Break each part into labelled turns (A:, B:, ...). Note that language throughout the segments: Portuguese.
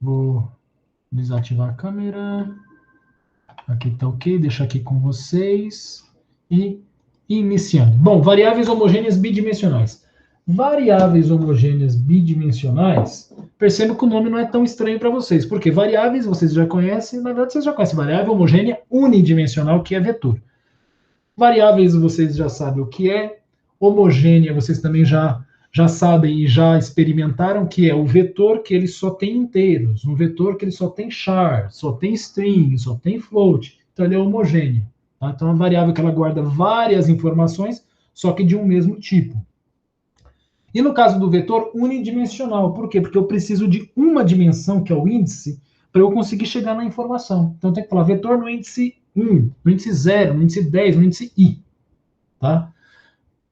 A: Vou desativar a câmera. Aqui está ok, deixa aqui com vocês. E iniciando. Bom, variáveis homogêneas bidimensionais. Variáveis homogêneas bidimensionais, percebo que o nome não é tão estranho para vocês, porque variáveis vocês já conhecem, na verdade vocês já conhecem variável homogênea unidimensional, que é vetor. Variáveis vocês já sabem o que é, homogênea vocês também já sabem e já experimentaram, que é o vetor que ele só tem inteiros, um vetor que ele só tem char, só tem string, só tem float, então ele é homogêneo. Tá? Então é uma variável que ela guarda várias informações, só que de um mesmo tipo. E no caso do vetor, unidimensional. Por quê? Porque eu preciso de uma dimensão, que é o índice, para eu conseguir chegar na informação. Então, eu tenho que falar vetor no índice 1, no índice 0, no índice 10, no índice i. Tá?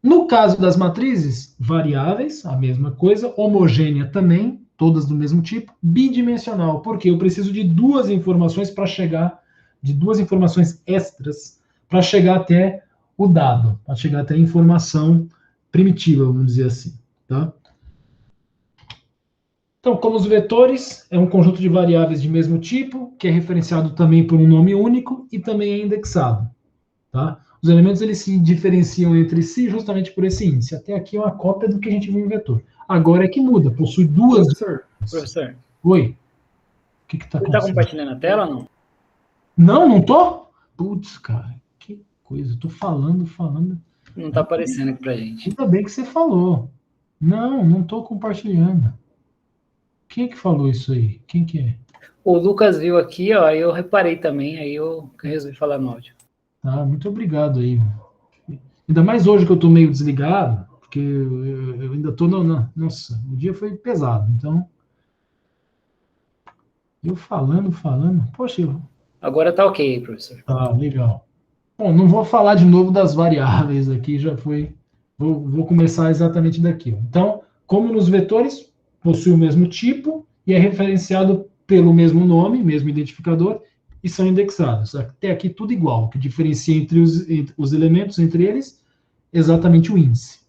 A: No caso das matrizes, variáveis, a mesma coisa, homogênea também, todas do mesmo tipo, bidimensional, porque eu preciso de duas informações para chegar, de duas informações extras, para chegar até o dado, para chegar até a informação primitiva, vamos dizer assim. Tá? Então, como os vetores, é um conjunto de variáveis de mesmo tipo, que é referenciado também por um nome único e também é indexado. Tá? Os elementos eles se diferenciam entre si justamente por esse índice. Até aqui é uma cópia do que a gente viu em vetor. Agora é que muda, possui duas.
B: Professor.
A: Oi. O que está acontecendo?
B: Você está compartilhando a tela ou não?
A: Não, não tô? Putz, cara, que coisa. Eu tô falando.
B: Não está aparecendo aqui pra gente.
A: Ainda bem que você falou. Não, não tô compartilhando. Quem é que falou isso aí? Quem que é?
B: O Lucas viu aqui, ó, eu reparei também, aí eu resolvi falar no áudio.
A: Ah, muito obrigado aí. Ainda mais hoje que eu tô meio desligado, porque eu ainda tô nossa, o dia foi pesado, então eu falando, poxa,
B: Agora tá ok, professor.
A: tá legal. Bom, não vou falar de novo das variáveis aqui, já foi. Vou começar exatamente daqui. Então, como nos vetores, possui o mesmo tipo e é referenciado pelo mesmo nome, mesmo identificador, e são indexados. Até aqui tudo igual, o que diferencia entre os elementos, entre eles, exatamente o índice.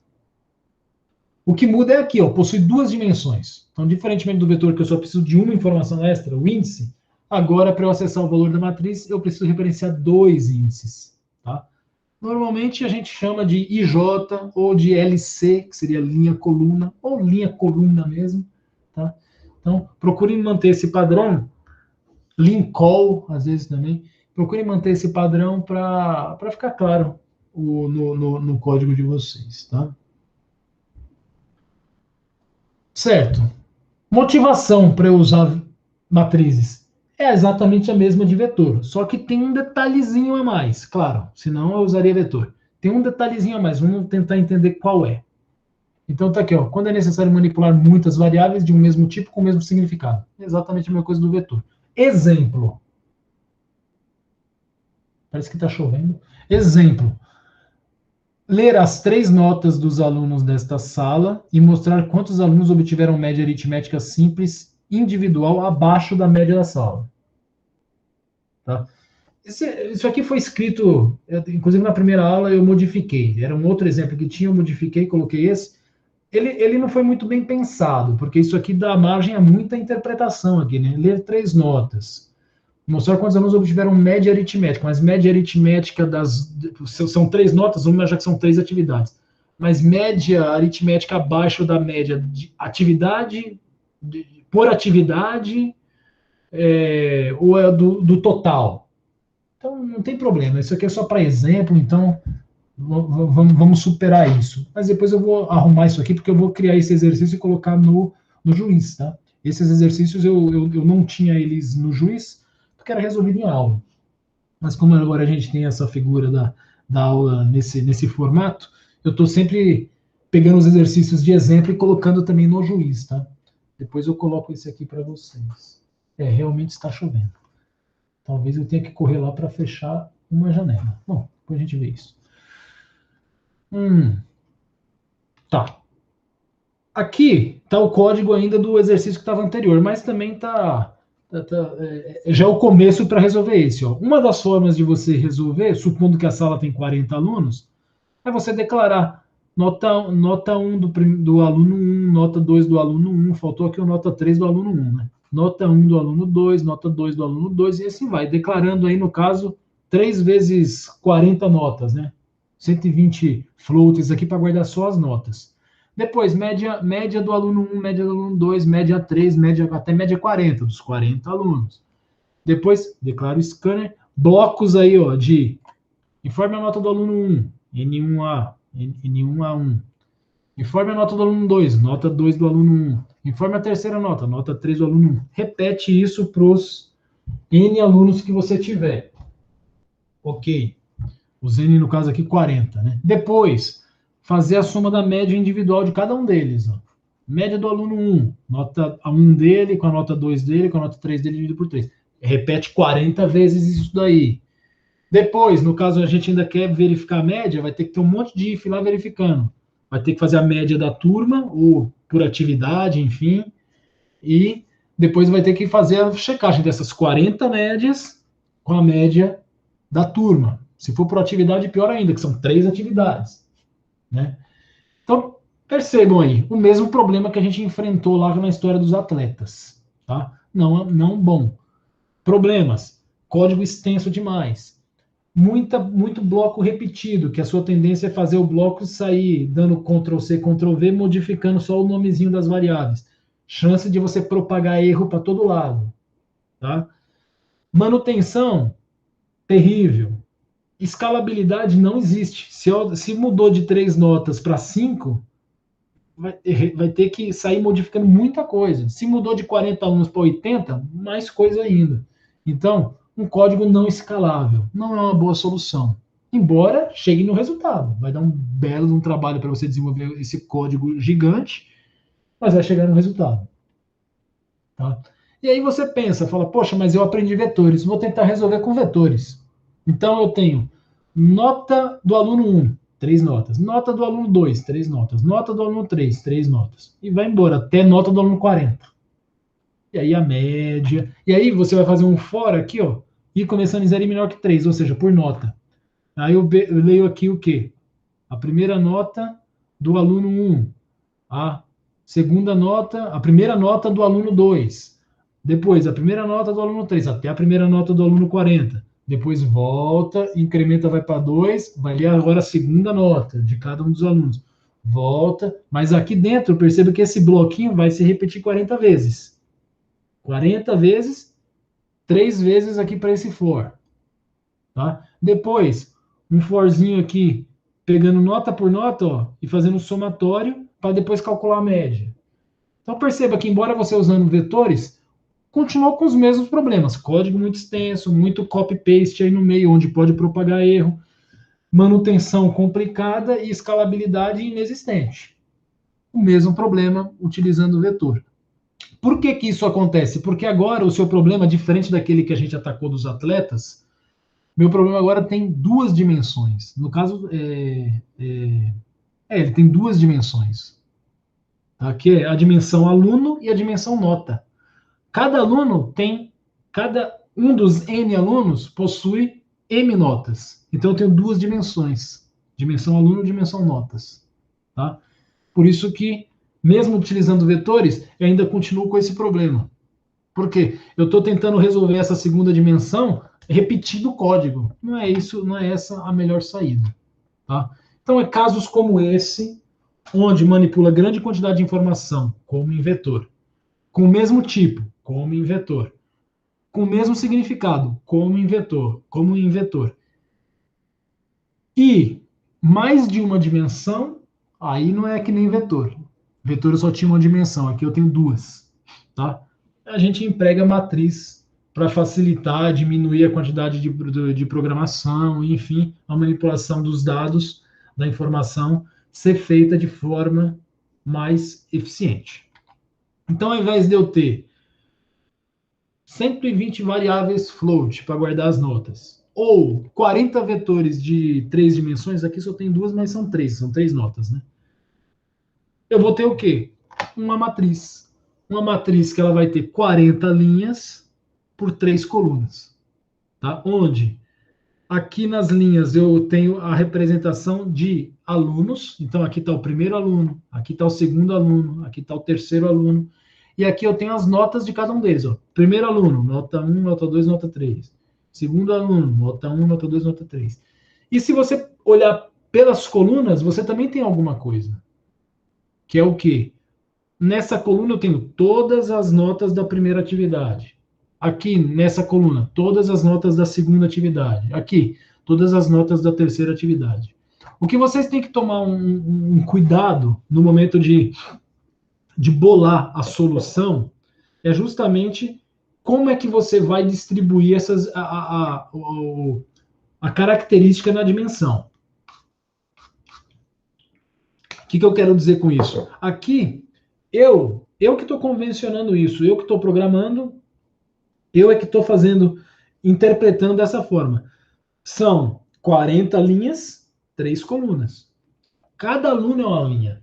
A: O que muda é aqui, ó, possui duas dimensões. Então, diferentemente do vetor que eu só preciso de uma informação extra, o índice, agora, para eu acessar o valor da matriz, eu preciso referenciar dois índices. Tá? Normalmente a gente chama de IJ ou de LC, que seria linha coluna, ou linha coluna mesmo. Tá? Então, procurem manter esse padrão, Lincol, às vezes também, procurem manter esse padrão para ficar claro no código de vocês. Tá? Certo. Motivação para eu usar matrizes é exatamente a mesma de vetor, só que tem um detalhezinho a mais, claro, senão eu usaria vetor. Tem um detalhezinho a mais, vamos tentar entender qual é. Então tá aqui, ó, quando é necessário manipular muitas variáveis de um mesmo tipo com o mesmo significado. Exatamente a mesma coisa do vetor. Exemplo. Parece que está chovendo. Exemplo. Ler as 3 notas dos alunos desta sala e mostrar quantos alunos obtiveram média aritmética simples individual abaixo da média da sala. Tá? Isso aqui foi escrito, inclusive na primeira aula eu modifiquei. Era um outro exemplo que tinha, eu modifiquei, coloquei esse. Ele não foi muito bem pensado, porque isso aqui dá margem a muita interpretação aqui, né? Ler 3 notas. Mostrar quantos alunos obtiveram média aritmética, mas média aritmética são 3 notas, vamos imaginar que são 3 atividades. Mas média aritmética abaixo da média de atividade, por atividade, ou é do total. Então, não tem problema. Isso aqui é só para exemplo, então vamos superar isso. Mas depois eu vou arrumar isso aqui, porque eu vou criar esse exercício e colocar no juiz, tá? Esses exercícios eu não tinha eles no juiz, porque era resolvido em aula. Mas como agora a gente tem essa figura da aula nesse formato, eu estou sempre pegando os exercícios de exemplo e colocando também no juiz, tá? Depois eu coloco esse aqui para vocês. Realmente está chovendo. Talvez eu tenha que correr lá para fechar uma janela. Bom, depois a gente vê isso. Tá. Aqui está o código ainda do exercício que estava anterior, mas também já é o começo para resolver esse. Ó. Uma das formas de você resolver, supondo que a sala tem 40 alunos, é você declarar nota 1 do aluno 1, nota 2 do aluno 1, faltou aqui o nota 3 do aluno 1. Né? nota 1 do aluno 2, nota 2 do aluno 2, e assim vai, declarando aí, no caso, 3 vezes 40 notas, né? 120 floats aqui para guardar só as notas. Depois, média do aluno 1, média do aluno 2, média 3, até média 40, dos 40 alunos. Depois, declaro o scanner, blocos aí, ó, de informe a nota do aluno 1, N1A, N1A1. Informe a nota do aluno 2, nota 2 do aluno 1. Informe a terceira nota, nota 3 do aluno 1. Repete isso para os N alunos que você tiver. Ok. Os N, no caso aqui, 40, né? Depois, fazer a soma da média individual de cada um deles. Ó. Média do aluno 1, nota 1 dele, com a nota 2 dele, com a nota 3 dele, dividido por 3. Repete 40 vezes isso daí. Depois, no caso, a gente ainda quer verificar a média, vai ter que ter um monte de if lá verificando. Vai ter que fazer a média da turma, ou por atividade, enfim. E depois vai ter que fazer a checagem dessas 40 médias com a média da turma. Se for por atividade, pior ainda, que são 3 atividades. Né? Então, percebam aí, o mesmo problema que a gente enfrentou lá na história dos atletas. Tá? Não bom. Problemas. Código extenso demais. Muito bloco repetido, que a sua tendência é fazer o bloco sair dando Ctrl+C, Ctrl+V, modificando só o nomezinho das variáveis. Chance de você propagar erro para todo lado. Tá? Manutenção, terrível. Escalabilidade não existe. Se mudou de 3 notas para 5, vai ter que sair modificando muita coisa. Se mudou de 40 alunos para 80, mais coisa ainda. Então, um código não escalável não é uma boa solução. Embora chegue no resultado. Vai dar um belo trabalho para você desenvolver esse código gigante, mas vai chegar no resultado. Tá? E aí você pensa, fala, poxa, mas eu aprendi vetores, vou tentar resolver com vetores. Então eu tenho nota do aluno 1, 3 notas. Nota do aluno 2, 3 notas. Nota do aluno 3, 3 notas. E vai embora, até nota do aluno 40. E aí a média. E aí você vai fazer um for aqui, ó, e começando em 0 e menor que 3, ou seja, por nota. Aí eu leio aqui o quê? A primeira nota do aluno 1. A segunda nota, a primeira nota do aluno 2. Depois, a primeira nota do aluno 3, até a primeira nota do aluno 40. Depois volta, incrementa, vai para 2, vai ler agora a segunda nota de cada um dos alunos. Volta, mas aqui dentro, perceba que esse bloquinho vai se repetir 40 vezes. 40 vezes, 3 vezes aqui para esse for. Tá? Depois, um forzinho aqui, pegando nota por nota, ó, e fazendo um somatório, para depois calcular a média. Então perceba que, embora você usando vetores, continuou com os mesmos problemas. Código muito extenso, muito copy-paste aí no meio, onde pode propagar erro, manutenção complicada e escalabilidade inexistente. O mesmo problema utilizando o vetor. Por que isso acontece? Porque agora o seu problema, diferente daquele que a gente atacou dos atletas, meu problema agora tem 2 dimensões. No caso, ele tem 2 dimensões. Tá? Que é a dimensão aluno e a dimensão nota. Cada um dos N alunos possui M notas. Então eu tenho 2 dimensões. Dimensão aluno e dimensão notas. Tá? Por isso que, mesmo utilizando vetores, eu ainda continuo com esse problema. Por quê? Eu estou tentando resolver essa segunda dimensão repetindo o código. Não é isso, não é essa a melhor saída. Tá? Então, é casos como esse, onde manipula grande quantidade de informação, como em vetor, com o mesmo tipo, como em vetor, com o mesmo significado, como em vetor, e mais de uma dimensão, aí não é que nem vetor. Vetor eu só tinha uma dimensão, aqui eu tenho 2. Tá? A gente emprega matriz para facilitar, diminuir a quantidade de programação, enfim, a manipulação dos dados, da informação, ser feita de forma mais eficiente. Então, ao invés de eu ter 120 variáveis float para guardar as notas, ou 40 vetores de 3 dimensões, aqui só tem 2, mas são 3 notas, né? Eu vou ter o quê? Uma matriz. Uma matriz que ela vai ter 40 linhas por 3 colunas. Tá? Onde aqui nas linhas eu tenho a representação de alunos. Então aqui está o primeiro aluno, aqui está o segundo aluno, aqui está o terceiro aluno. e aqui eu tenho as notas de cada um deles. Ó. Primeiro aluno, nota 1, nota 2, nota 3. Segundo aluno, nota 1, nota 2, nota 3. E se você olhar pelas colunas, você também tem alguma coisa. Que é o quê? Nessa coluna eu tenho todas as notas da primeira atividade. Aqui, nessa coluna, todas as notas da segunda atividade. Aqui, todas as notas da terceira atividade. O que vocês têm que tomar um cuidado no momento de bolar a solução é justamente como é que você vai distribuir a característica na dimensão. O que eu quero dizer com isso? Aqui, eu que estou convencionando isso, eu que estou programando, eu é que estou interpretando dessa forma. São 40 linhas, 3 colunas. Cada aluno é uma linha,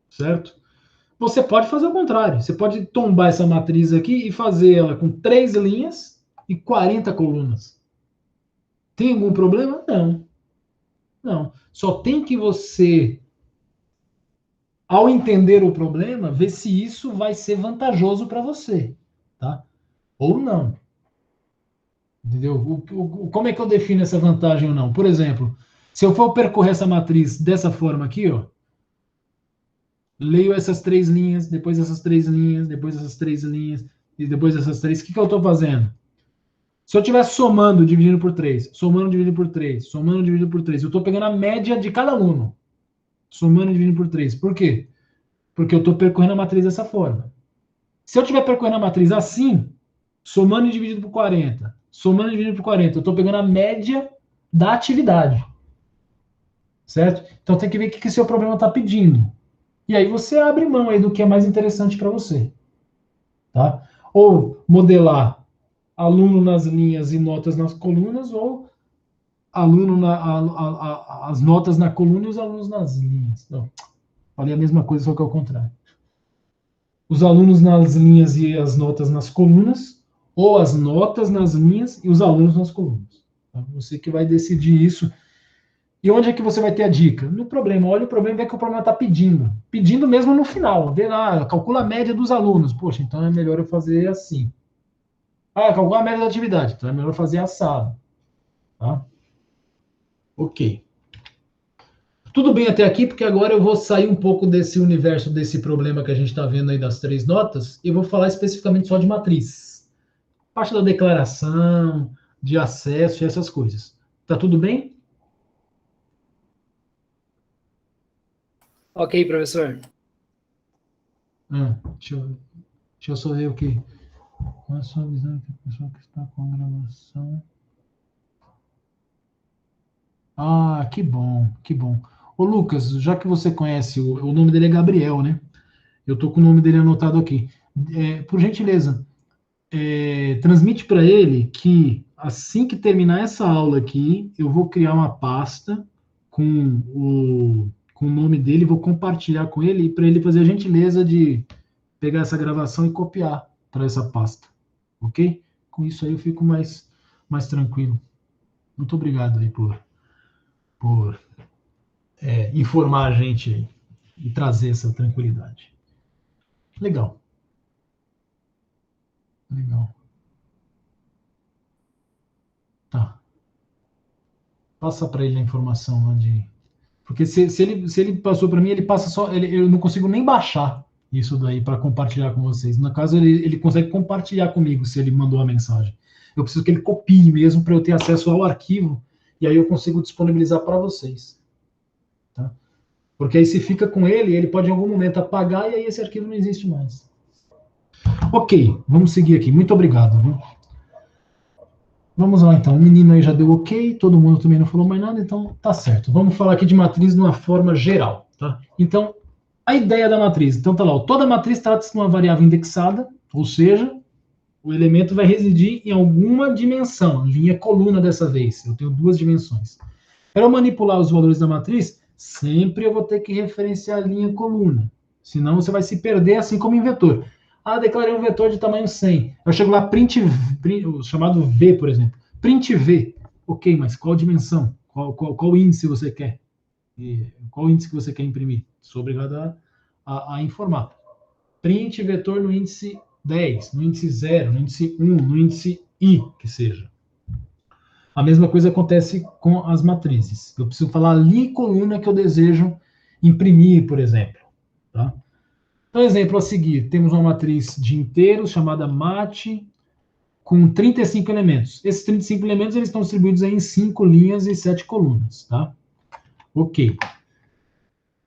A: certo? Você pode fazer o contrário. Você pode tombar essa matriz aqui e fazer ela com 3 linhas e 40 colunas. Tem algum problema? Não. Não. Só tem que você, ao entender o problema, ver se isso vai ser vantajoso para você, tá? Ou não. Entendeu? Como é que eu defino essa vantagem ou não? Por exemplo, se eu for percorrer essa matriz dessa forma aqui, ó, leio essas 3 linhas, depois essas 3 linhas, depois essas 3 linhas, e depois essas 3, o que eu estou fazendo? Se eu estiver somando, dividindo por 3, somando, dividindo por 3, somando, dividindo por 3, eu estou pegando a média de cada aluno. Somando e dividindo por 3. Por quê? Porque eu estou percorrendo a matriz dessa forma. Se eu estiver percorrendo a matriz assim, somando e dividindo por 40, somando e dividindo por 40, eu estou pegando a média da atividade. Certo? Então tem que ver o que o seu problema está pedindo. E aí você abre mão aí do que é mais interessante para você. Tá? Ou modelar aluno nas linhas e notas nas colunas, ou as notas na coluna e os alunos nas linhas. Não, falei a mesma coisa, só que ao contrário. Os alunos nas linhas e as notas nas colunas, ou as notas nas linhas e os alunos nas colunas. Tá? Você que vai decidir isso. E onde é que você vai ter a dica? No problema. Olha o problema e vê que o problema está pedindo. Pedindo mesmo no final. Vê lá, calcula a média dos alunos. Poxa, então é melhor eu fazer assim. Ah, calcula a média da atividade. Então é melhor fazer assado. Tá? Ok. Tudo bem até aqui, porque agora eu vou sair um pouco desse universo, desse problema que a gente está vendo aí das 3 notas, e vou falar especificamente só de matriz. Parte da declaração, de acesso e essas coisas. Tá tudo bem?
B: Ok, professor.
A: Deixa eu só ver o que. Qual a sua visão que a pessoa que está com a gravação? Ah, que bom, que bom. Ô, Lucas, já que você conhece, o nome dele é Gabriel, né? Eu tô com o nome dele anotado aqui. Por gentileza, transmite para ele que assim que terminar essa aula aqui, eu vou criar uma pasta com o nome dele, vou compartilhar com ele para ele fazer a gentileza de pegar essa gravação e copiar para essa pasta, ok? Com isso aí eu fico mais tranquilo. Muito obrigado aí por informar a gente aí e trazer essa tranquilidade. Legal. Legal. Tá. Passa para ele a informação lá de. Porque se ele passou para mim, ele passa só. Eu não consigo nem baixar isso daí para compartilhar com vocês. No caso, ele consegue compartilhar comigo se ele mandou a mensagem. Eu preciso que ele copie mesmo para eu ter acesso ao arquivo e aí eu consigo disponibilizar para vocês. Tá? Porque aí se fica com ele, ele pode em algum momento apagar e aí esse arquivo não existe mais. Ok, vamos seguir aqui. Muito obrigado. Viu? Vamos lá, então. O menino aí já deu ok, todo mundo também não falou mais nada, então tá certo. Vamos falar aqui de matriz de uma forma geral, tá? Então, a ideia da matriz. Então, tá lá. Toda matriz trata-se de uma variável indexada, ou seja, o elemento vai residir em alguma dimensão, linha coluna dessa vez. Eu tenho 2 dimensões. Para eu manipular os valores da matriz, sempre eu vou ter que referenciar a linha coluna. Senão você vai se perder, assim como em vetor. Ah, declarei um vetor de tamanho 100. Eu chego lá, print chamado V, por exemplo. Print V. Ok, mas qual dimensão? Qual índice você quer? Qual índice que você quer imprimir? Sou obrigado a informar. print vetor no índice 10, no índice 0, no índice 1, no índice I, que seja. A mesma coisa acontece com as matrizes. Eu preciso falar ali coluna que eu desejo imprimir, por exemplo. Tá? Então, exemplo a seguir, temos uma matriz de inteiros chamada MAT, com 35 elementos. Esses 35 elementos eles estão distribuídos em 5 linhas e 7 colunas. Tá? Ok.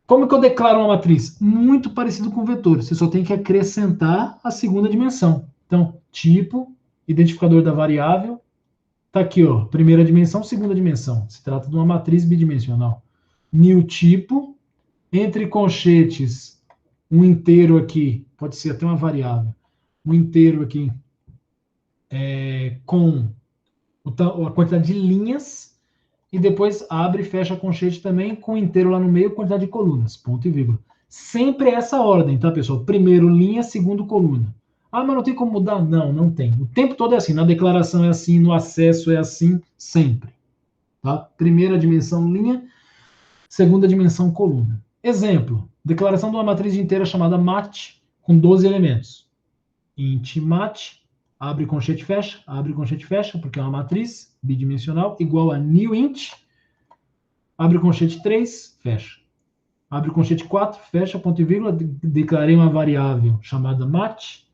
A: Como que eu declaro uma matriz? Muito parecido com o vetor. Você só tem que acrescentar a segunda dimensão. Então, tipo, identificador da variável, está aqui, ó, primeira dimensão, segunda dimensão. Se trata de uma matriz bidimensional. New tipo, entre colchetes, um inteiro aqui, pode ser até uma variável, um inteiro aqui, com a quantidade de linhas, e depois abre e fecha a colchete também com inteiro lá no meio, quantidade de colunas, ponto e vírgula. Sempre essa ordem, tá, pessoal? Primeiro linha, segundo coluna. Ah, mas não tem como mudar? Não, não tem. O tempo todo é assim. Na declaração é assim, no acesso é assim, sempre. Tá? Primeira dimensão, linha. Segunda dimensão, coluna. Exemplo. Declaração de uma matriz inteira chamada mat, com 12 elementos. Int mat, abre colchete, fecha, porque é uma matriz bidimensional, igual a new int, abre colchete 3, fecha. Abre colchete 4, fecha, ponto e vírgula, declarei uma variável chamada mat,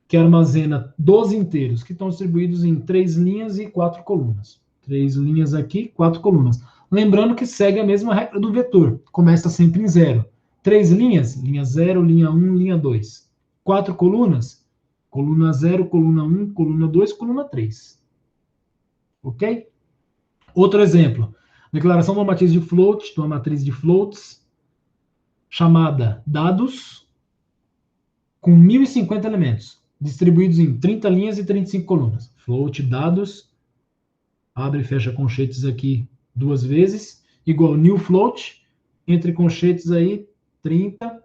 A: que armazena 12 inteiros, que estão distribuídos em 3 linhas e 4 colunas. 3 linhas aqui, 4 colunas. Lembrando que segue a mesma regra do vetor, começa sempre em 0. 3 linhas, linha 0, linha 1, linha 2. 4 colunas, coluna 0, coluna 1, coluna 2, coluna 3. Ok? Outro exemplo, declaração de uma matriz de float, de uma matriz de floats, chamada dados, com 1050 elementos, distribuídos em 30 linhas e 35 colunas. Float dados, abre e fecha colchetes aqui 2 vezes, igual new float, entre colchetes aí 30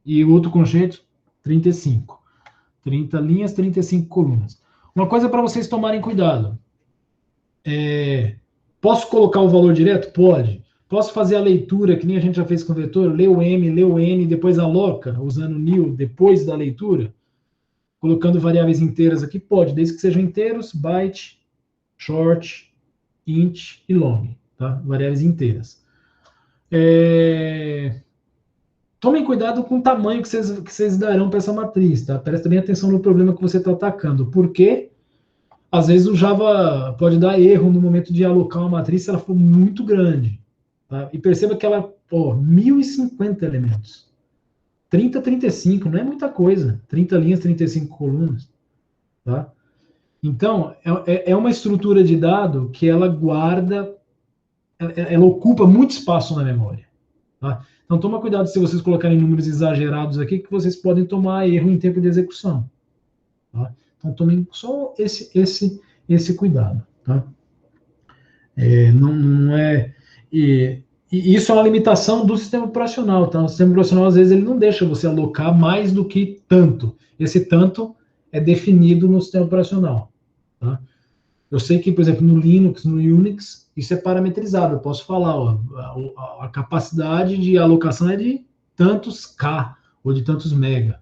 A: e outro colchete 35. 30 linhas, 35 colunas. Uma coisa para vocês tomarem cuidado. Posso colocar o valor direto? Pode. Posso fazer a leitura, que nem a gente já fez com o vetor, lê o M, lê o N, depois aloca, usando new depois da leitura, colocando variáveis inteiras aqui? Pode, desde que sejam inteiros, byte, short, int e long, tá? Variáveis inteiras. Tomem cuidado com o tamanho que vocês darão para essa matriz, tá? Presta bem atenção no problema que você está atacando. Por quê? Às vezes o Java pode dar erro no momento de alocar uma matriz se ela for muito grande. Tá? E perceba que ela, 1050 elementos. 30, 35, não é muita coisa. 30 linhas, 35 colunas. Tá? Então, é uma estrutura de dado que ela guarda, ela ocupa muito espaço na memória. Tá? Então, toma cuidado se vocês colocarem números exagerados aqui, que vocês podem tomar erro em tempo de execução. Tá? Então, tomem só esse cuidado. Tá? Não é... E isso é uma limitação do sistema operacional. Tá? O sistema operacional, às vezes, ele não deixa você alocar mais do que tanto. Esse tanto é definido no sistema operacional. Tá? Eu sei que, por exemplo, no Linux, no Unix, isso é parametrizado. Eu posso falar, a capacidade de alocação é de tantos K ou de tantos mega.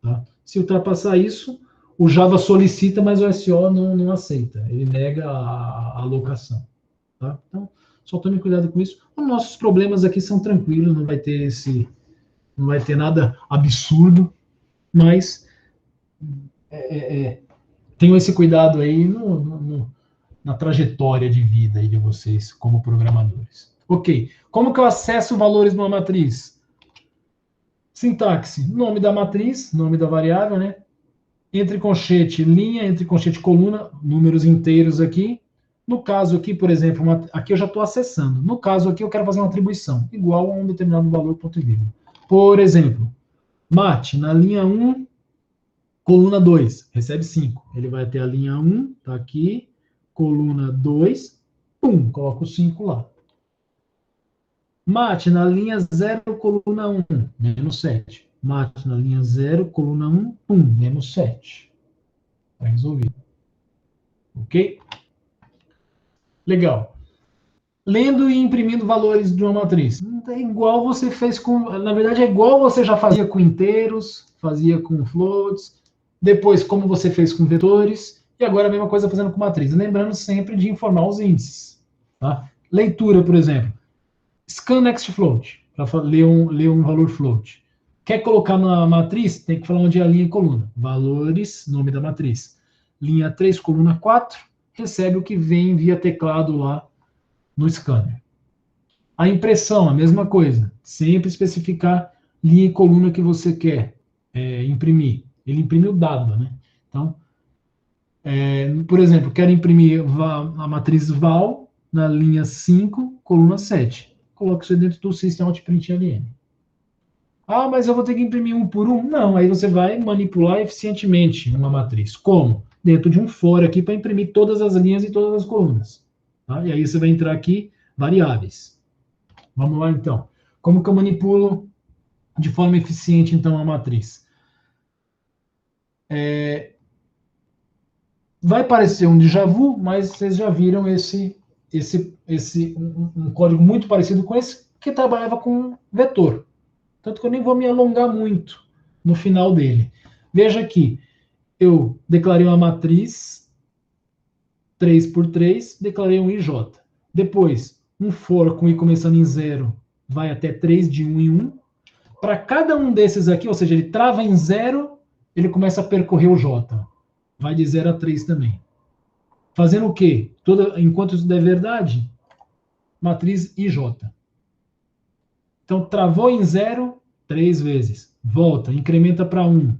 A: Tá? Se ultrapassar isso, o Java solicita, mas o SO não aceita. Ele nega a alocação. Tá? Então, só tome cuidado com isso. Os nossos problemas aqui são tranquilos, não vai ter nada absurdo, mas tenham esse cuidado aí na trajetória de vida aí de vocês como programadores. Ok. Como que eu acesso valores numa matriz? Sintaxe, nome da matriz, nome da variável, né? Entre colchete linha, entre colchete coluna, números inteiros aqui. No caso aqui, por exemplo, aqui eu já estou acessando. No caso aqui, eu quero fazer uma atribuição, igual a um determinado valor, ponto e vírgula. Por exemplo, mat, na linha 1, coluna 2, recebe 5. Ele vai ter a linha 1, tá aqui, coluna 2, pum, coloca o 5 lá. Mat, na linha 0, coluna 1, menos 7. Mat, na linha 0, coluna 1, pum, menos 7. Está resolvido. Ok? Legal. lendo e imprimindo valores de uma matriz. É igual você fez com... Na verdade, é igual você já fazia com inteiros, fazia com floats, depois como você fez com vetores, e agora a mesma coisa fazendo com matriz. Lembrando sempre de informar os índices. Tá? Leitura, por exemplo. Scan next float, para ler um valor float. Quer colocar na matriz? Tem que falar onde é a linha e coluna. Valores, nome da matriz. Linha 3, coluna 4, recebe o que vem via teclado lá no scanner. A impressão, a mesma coisa. Sempre especificar linha e coluna que você quer imprimir. Ele imprime o dado, né? Então, por exemplo, quero imprimir a matriz val na linha 5, coluna 7. Coloque isso dentro do System Out Print LN. Ah, mas eu vou ter que imprimir um por um? Não, aí você vai manipular eficientemente uma matriz. Como? Dentro de um for aqui para imprimir todas as linhas e todas as colunas. Tá? E aí você vai entrar aqui, variáveis. Vamos lá, então. Como que eu manipulo de forma eficiente, então, a matriz? Vai parecer um déjà vu, mas vocês já viram um código muito parecido com esse, que trabalhava com vetor. Tanto que eu nem vou me alongar muito no final dele. Veja aqui, eu declarei uma matriz 3 por 3, declarei um IJ. Depois, um for com i começando em 0, vai até 3 de 1 em 1. Para cada um desses aqui, ou seja, ele trava em 0, ele começa a percorrer o J. Vai de 0 a 3 também. Fazendo o quê? Enquanto isso der verdade, matriz IJ. Então, travou em 0, 3 vezes. Volta, incrementa para 1.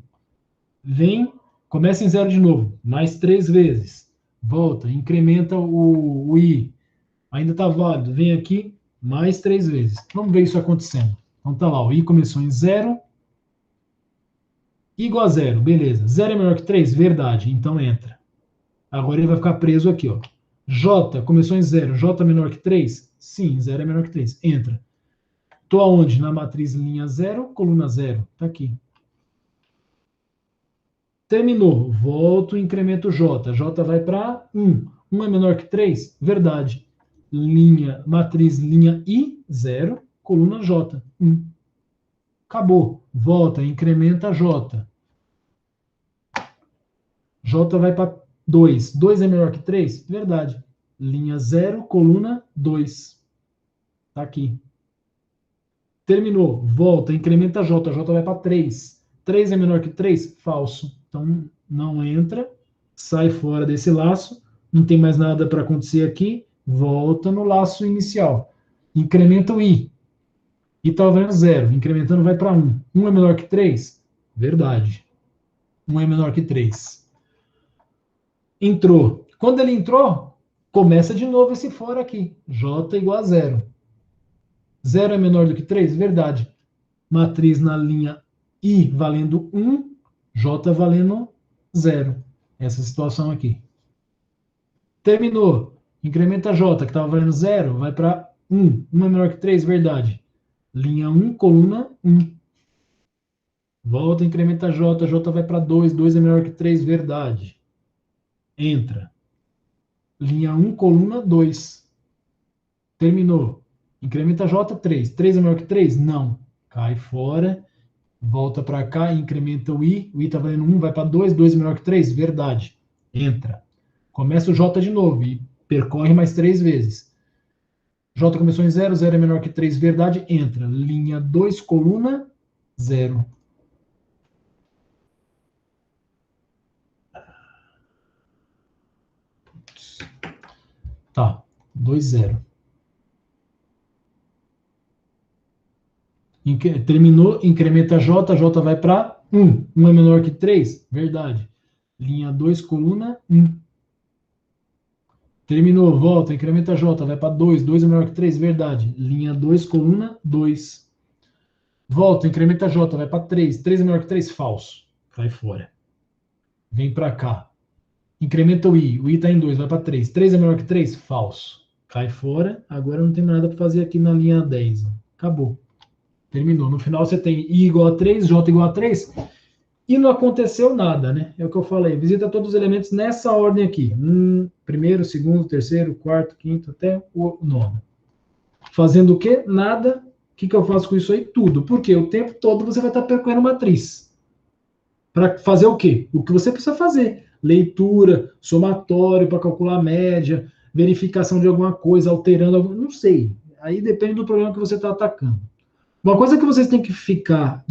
A: Vem, começa em 0 de novo, mais 3 vezes. Volta, incrementa o I. Ainda está válido. Vem aqui, mais 3 vezes. Vamos ver isso acontecendo. Então tá lá, o I começou em 0. Igual a 0, beleza. 0 é menor que 3? Verdade, então entra. Agora ele vai ficar preso aqui, ó. J começou em 0. J é menor que 3? Sim, 0 é menor que 3. Entra. Estou aonde? Na matriz linha 0, coluna 0. Está aqui. Terminou. Volto e incremento J. J vai para 1. 1 é menor que 3? Verdade. Matriz linha I, 0, coluna J, 1. Acabou. Volta, incrementa J. J vai para 2. 2 é menor que 3? Verdade. Linha 0, coluna 2. Está aqui. Terminou. Volta, incrementa J. J vai para 3. 3 é menor que 3? Falso. Então, não entra. Sai fora desse laço. Não tem mais nada para acontecer aqui. Volta no laço inicial. Incrementa o I. I está valendo 0. Incrementando vai para 1. 1 é menor que 3? Verdade. 1 é menor que 3. Entrou. Quando ele entrou, começa de novo esse for aqui. J igual a 0. 0 é menor do que 3? Verdade. Matriz na linha I valendo 1, J valendo 0. Essa situação aqui. Terminou. Incrementa J, que estava valendo 0, vai para 1. 1 é menor que 3? Verdade. Linha 1, coluna 1. Volta, incrementa J, J vai para 2. 2 é menor que 3? Verdade. Entra. Linha 1, coluna 2. Terminou. Incrementa J, 3. 3 é maior que 3? Não. Cai fora. Volta para cá, incrementa o I. O I está valendo 1, vai para 2. 2 é menor que 3? Verdade. Entra. Começa o J de novo e percorre mais 3 vezes. J começou em 0, 0 é menor que 3, verdade. Entra. Linha 2, coluna 0. Tá. 2, 0. Terminou, incrementa J, J vai para 1. 1 é menor que 3? Verdade. Linha 2, coluna 1. Terminou, volta, incrementa J, vai para 2. 2 é menor que 3? Verdade. Linha 2, coluna 2. Volta, incrementa J, vai para 3. 3 é menor que 3? Falso. Cai fora. Vem para cá. Incrementa o I está em 2, vai para 3. 3 é menor que 3? Falso. Cai fora. Agora não tem nada para fazer aqui na linha 10. Acabou. Terminou. No final você tem I igual a 3, J igual a 3, e não aconteceu nada, né? É o que eu falei. Visita todos os elementos nessa ordem aqui. Primeiro, segundo, terceiro, quarto, quinto, até o nono. Fazendo o quê? Nada. O que eu faço com isso aí? Tudo. Porque o tempo todo você vai estar percorrendo matriz. Para fazer o quê? O que você precisa fazer. Leitura, somatório para calcular a média, verificação de alguma coisa, alterando alguma... Não sei. Aí depende do problema que você está atacando. Uma coisa que vocês têm que fixar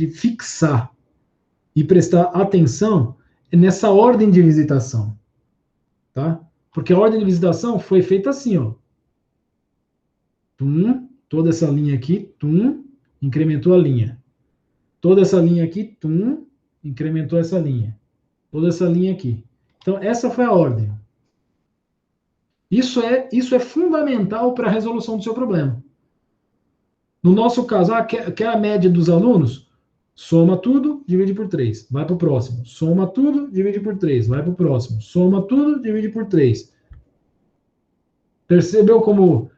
A: e prestar atenção é nessa ordem de visitação. Tá? Porque a ordem de visitação foi feita assim, ó. Tum, toda essa linha aqui, tum, incrementou a linha. Toda essa linha aqui, tum, incrementou essa linha. Toda essa linha aqui. Então, essa foi a ordem. Isso é fundamental para a resolução do seu problema. No nosso caso, quer a média dos alunos? Soma tudo, divide por 3. Vai para o próximo. Soma tudo, divide por 3. Vai para o próximo. Soma tudo, divide por 3. Percebeu como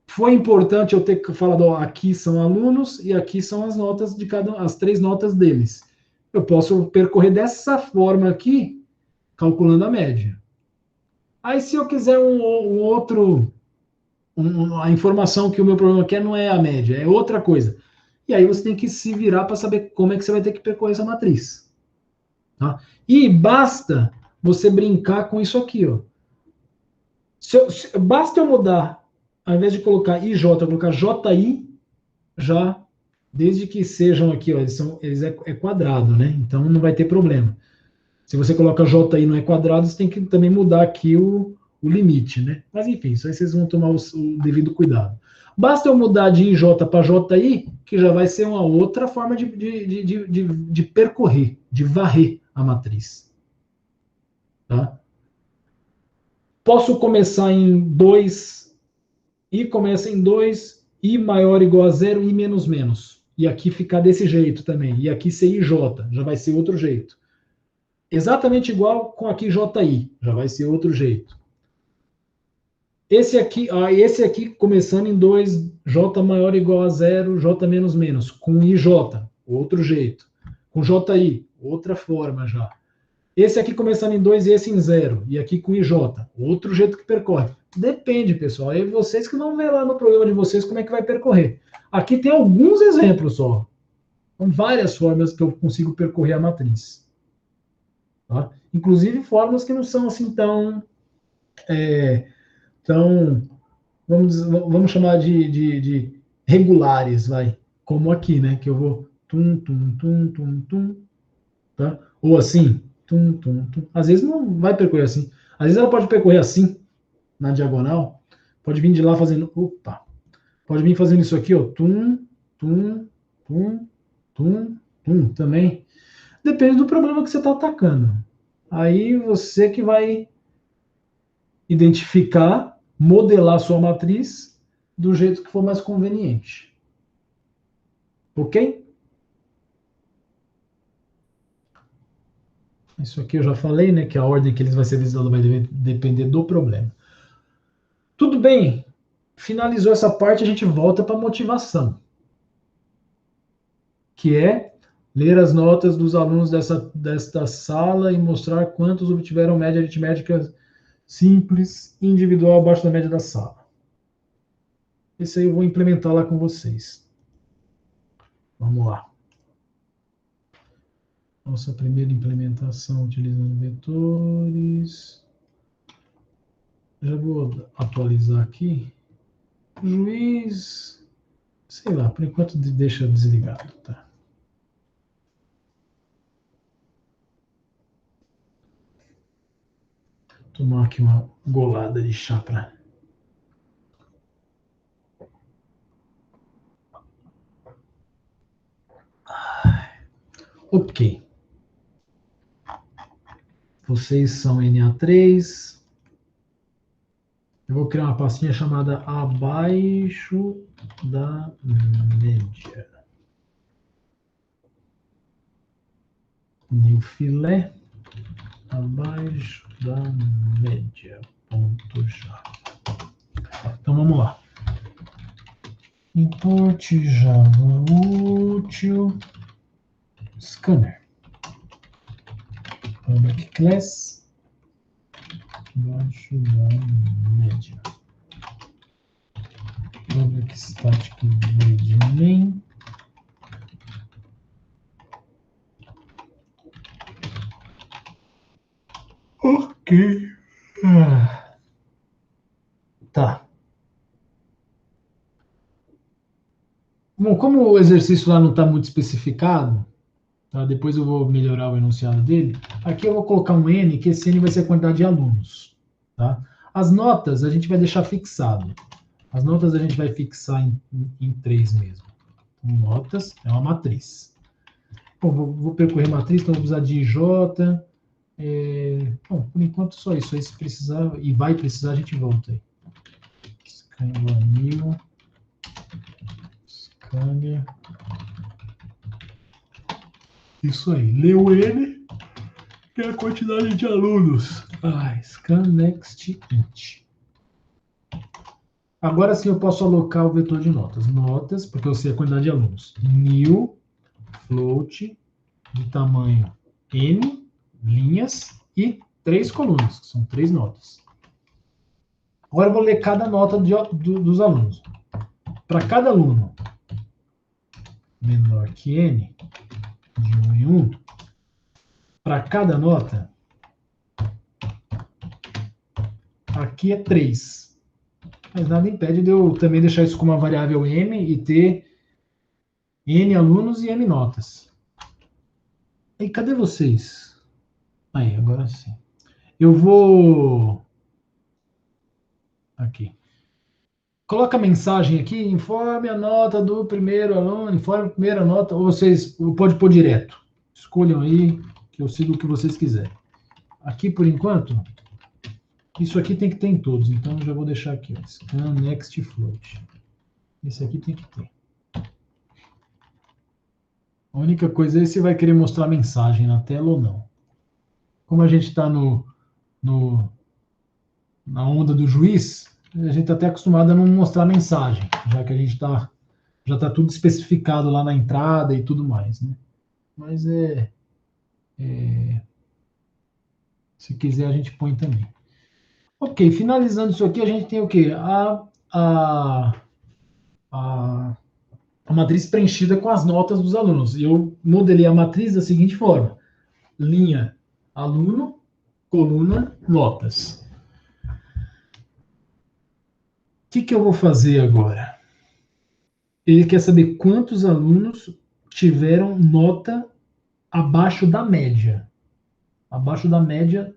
A: foi importante eu ter falado, ó, aqui são alunos e aqui são as notas de as 3 notas deles. Eu posso percorrer dessa forma aqui, calculando a média. Aí, se eu quiser a informação que o meu problema quer não é a média, é outra coisa. E aí você tem que se virar para saber como é que você vai ter que percorrer essa matriz. Tá? E basta você brincar com isso aqui, ó. Basta eu mudar, ao invés de colocar IJ, eu colocar JI, já, desde que sejam aqui, ó, eles é quadrado, né? Então não vai ter problema. Se você coloca JI não é quadrado, você tem que também mudar aqui o limite, né? Mas enfim, isso aí vocês vão tomar o devido cuidado. Basta eu mudar de IJ para JI, que já vai ser uma outra forma de percorrer, de varrer a matriz. Tá? Posso começar em 2, I começa em 2, I maior ou igual a 0, I menos menos. E aqui ficar desse jeito também. E aqui ser IJ, já vai ser outro jeito. Exatamente igual com aqui JI, já vai ser outro jeito. Esse aqui começando em 2, J maior ou igual a 0, J menos menos, com IJ, outro jeito. Com JI, outra forma já. Esse aqui começando em 2 e esse em 0, e aqui com IJ, outro jeito que percorre. Depende, pessoal, é vocês que vão ver lá no programa de vocês como é que vai percorrer. Aqui tem alguns exemplos só. São várias formas que eu consigo percorrer a matriz. Tá? Inclusive formas que não são assim tão vamos chamar de regulares, vai, como aqui, né, que eu vou tum, tum, tum, tum, tum, tá? Ou assim, tum, tum, tum. Às vezes não vai percorrer assim. Às vezes ela pode percorrer assim, na diagonal, pode vir de lá fazendo, pode vir fazendo isso aqui, ó, tum, tum, tum, tum, tum, também. Depende do problema que você está atacando. Aí você que vai identificar, modelar sua matriz do jeito que for mais conveniente. Ok? Isso aqui eu já falei, né? Que a ordem que eles vai ser visitados vai depender do problema. Tudo bem. Finalizou essa parte, a gente volta para a motivação. Que é ler as notas dos alunos desta sala e mostrar quantos obtiveram média aritmética simples individual abaixo da média da sala. Esse aí eu vou implementar lá com vocês. Vamos lá. Nossa primeira implementação utilizando vetores. Já vou atualizar aqui. Juiz, sei lá, por enquanto deixa desligado, tá? Tomar aqui uma golada de chá para. Ok. Vocês são NA3. Eu vou criar uma pastinha chamada abaixo da média. New filé abaixo da média. Ponto Java. Então vamos lá. Import Java útil scanner. Public class abaixo da média. public static void main. Ok. Tá. Bom, como o exercício lá não está muito especificado, tá? Depois eu vou melhorar o enunciado dele. Aqui eu vou colocar um N, que esse N vai ser a quantidade de alunos. Tá? As notas a gente vai deixar fixado. As notas a gente vai fixar em 3 mesmo. Então, notas é uma matriz. Bom, vou percorrer matriz, então vou precisar de J. Bom, por enquanto só isso. Aí se precisar, e vai precisar, a gente volta aí. Scanner, Scanner. Isso aí. Leu N, que é a quantidade de alunos. Scan next int. Agora sim eu posso alocar o vetor de notas. Notas, porque eu sei a quantidade de alunos. New float de tamanho N, linhas, e 3 colunas, que são 3 notas. Agora eu vou ler cada nota dos alunos. Para cada aluno menor que N, de 1 em 1, para cada nota, aqui é 3. Mas nada impede de eu também deixar isso como uma variável M e ter N alunos e M notas. E cadê vocês? Aí, agora sim. Eu vou... Aqui. Coloca a mensagem aqui, informe a nota do primeiro aluno, informe a primeira nota, ou vocês pode pôr direto. Escolham aí, que eu sigo o que vocês quiserem. Aqui, por enquanto, isso aqui tem que ter em todos, então eu já vou deixar aqui. Ó, scan next float. Esse aqui tem que ter. A única coisa é se vai querer mostrar a mensagem na tela ou não. Como a gente está na onda do juiz, a gente está até acostumado a não mostrar a mensagem, já que a gente já está tudo especificado lá na entrada e tudo mais, né? Mas se quiser a gente põe também. Ok, finalizando isso aqui, a gente tem o quê? A matriz preenchida com as notas dos alunos. Eu modelei a matriz da seguinte forma: linha, aluno, coluna, notas. O que eu vou fazer agora? Ele quer saber quantos alunos tiveram nota abaixo da média. Abaixo da média.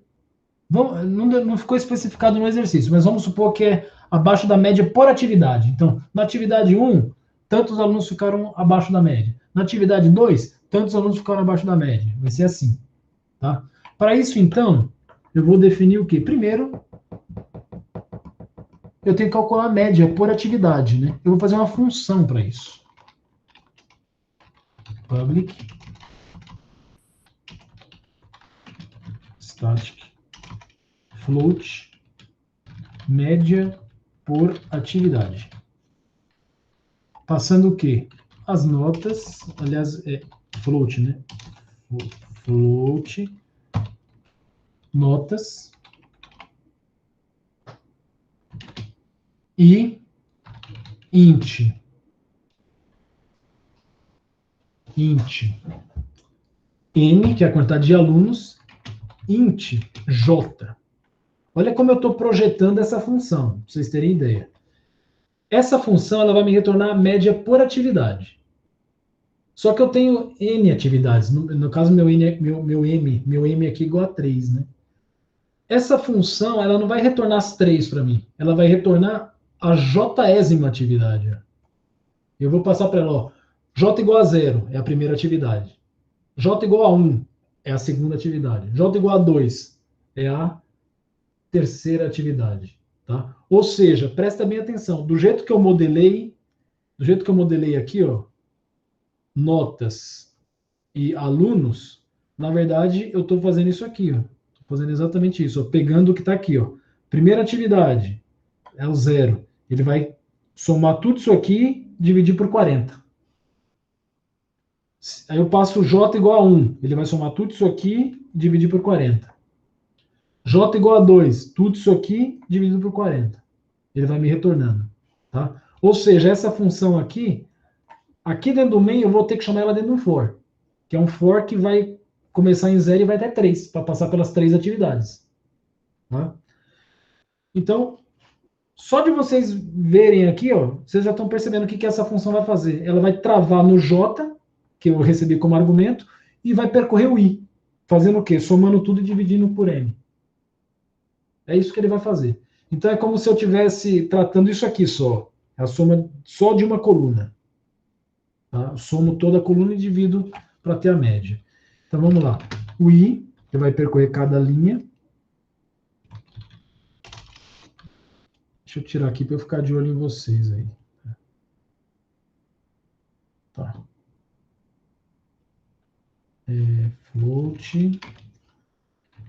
A: Não ficou especificado no exercício, mas vamos supor que é abaixo da média por atividade. Então, na atividade 1, tantos alunos ficaram abaixo da média. Na atividade 2, tantos alunos ficaram abaixo da média. Vai ser assim. Tá? Para isso, então, eu vou definir o quê? Primeiro, eu tenho que calcular a média por atividade, né? Eu vou fazer uma função para isso. Public static float média por atividade. Passando o quê? As notas, aliás, float, né? Float notas e int n, que é a quantidade de alunos, int j. Olha como eu estou projetando essa função, para vocês terem ideia. Essa função ela vai me retornar a média por atividade. Só que eu tenho n atividades. No caso, meu m aqui é igual a 3, né? Essa função ela não vai retornar as 3 para mim. Ela vai retornar a jésima atividade. Eu vou passar para ela, ó, j igual a 0 é a primeira atividade. J igual a 1 é a segunda atividade. J igual a 2 é a terceira atividade. Tá? Ou seja, presta bem atenção. Do jeito que eu modelei aqui, ó, notas e alunos, na verdade, eu estou fazendo isso aqui. Estou fazendo exatamente isso. Ó, pegando o que está aqui. Ó. Primeira atividade é o 0. Ele vai somar tudo isso aqui, dividir por 40. Aí eu passo J igual a 1. Ele vai somar tudo isso aqui, dividir por 40. J igual a 2. Tudo isso aqui, dividido por 40. Ele vai me retornando. Tá? Ou seja, essa função aqui dentro do main eu vou ter que chamar ela dentro de um for, que é um for que vai começar em 0 e vai até 3, para passar pelas 3 atividades. Tá? Então, só de vocês verem aqui, ó, vocês já estão percebendo o que essa função vai fazer. Ela vai travar no J, que eu recebi como argumento, e vai percorrer o I. Fazendo o quê? Somando tudo e dividindo por N. É isso que ele vai fazer. Então é como se eu estivesse tratando isso aqui só. É a soma só de uma coluna. Tá? Eu somo toda a coluna e divido para ter a média. Então vamos lá. O I, que vai percorrer cada linha. Deixa eu tirar aqui para eu ficar de olho em vocês aí. Tá. Float.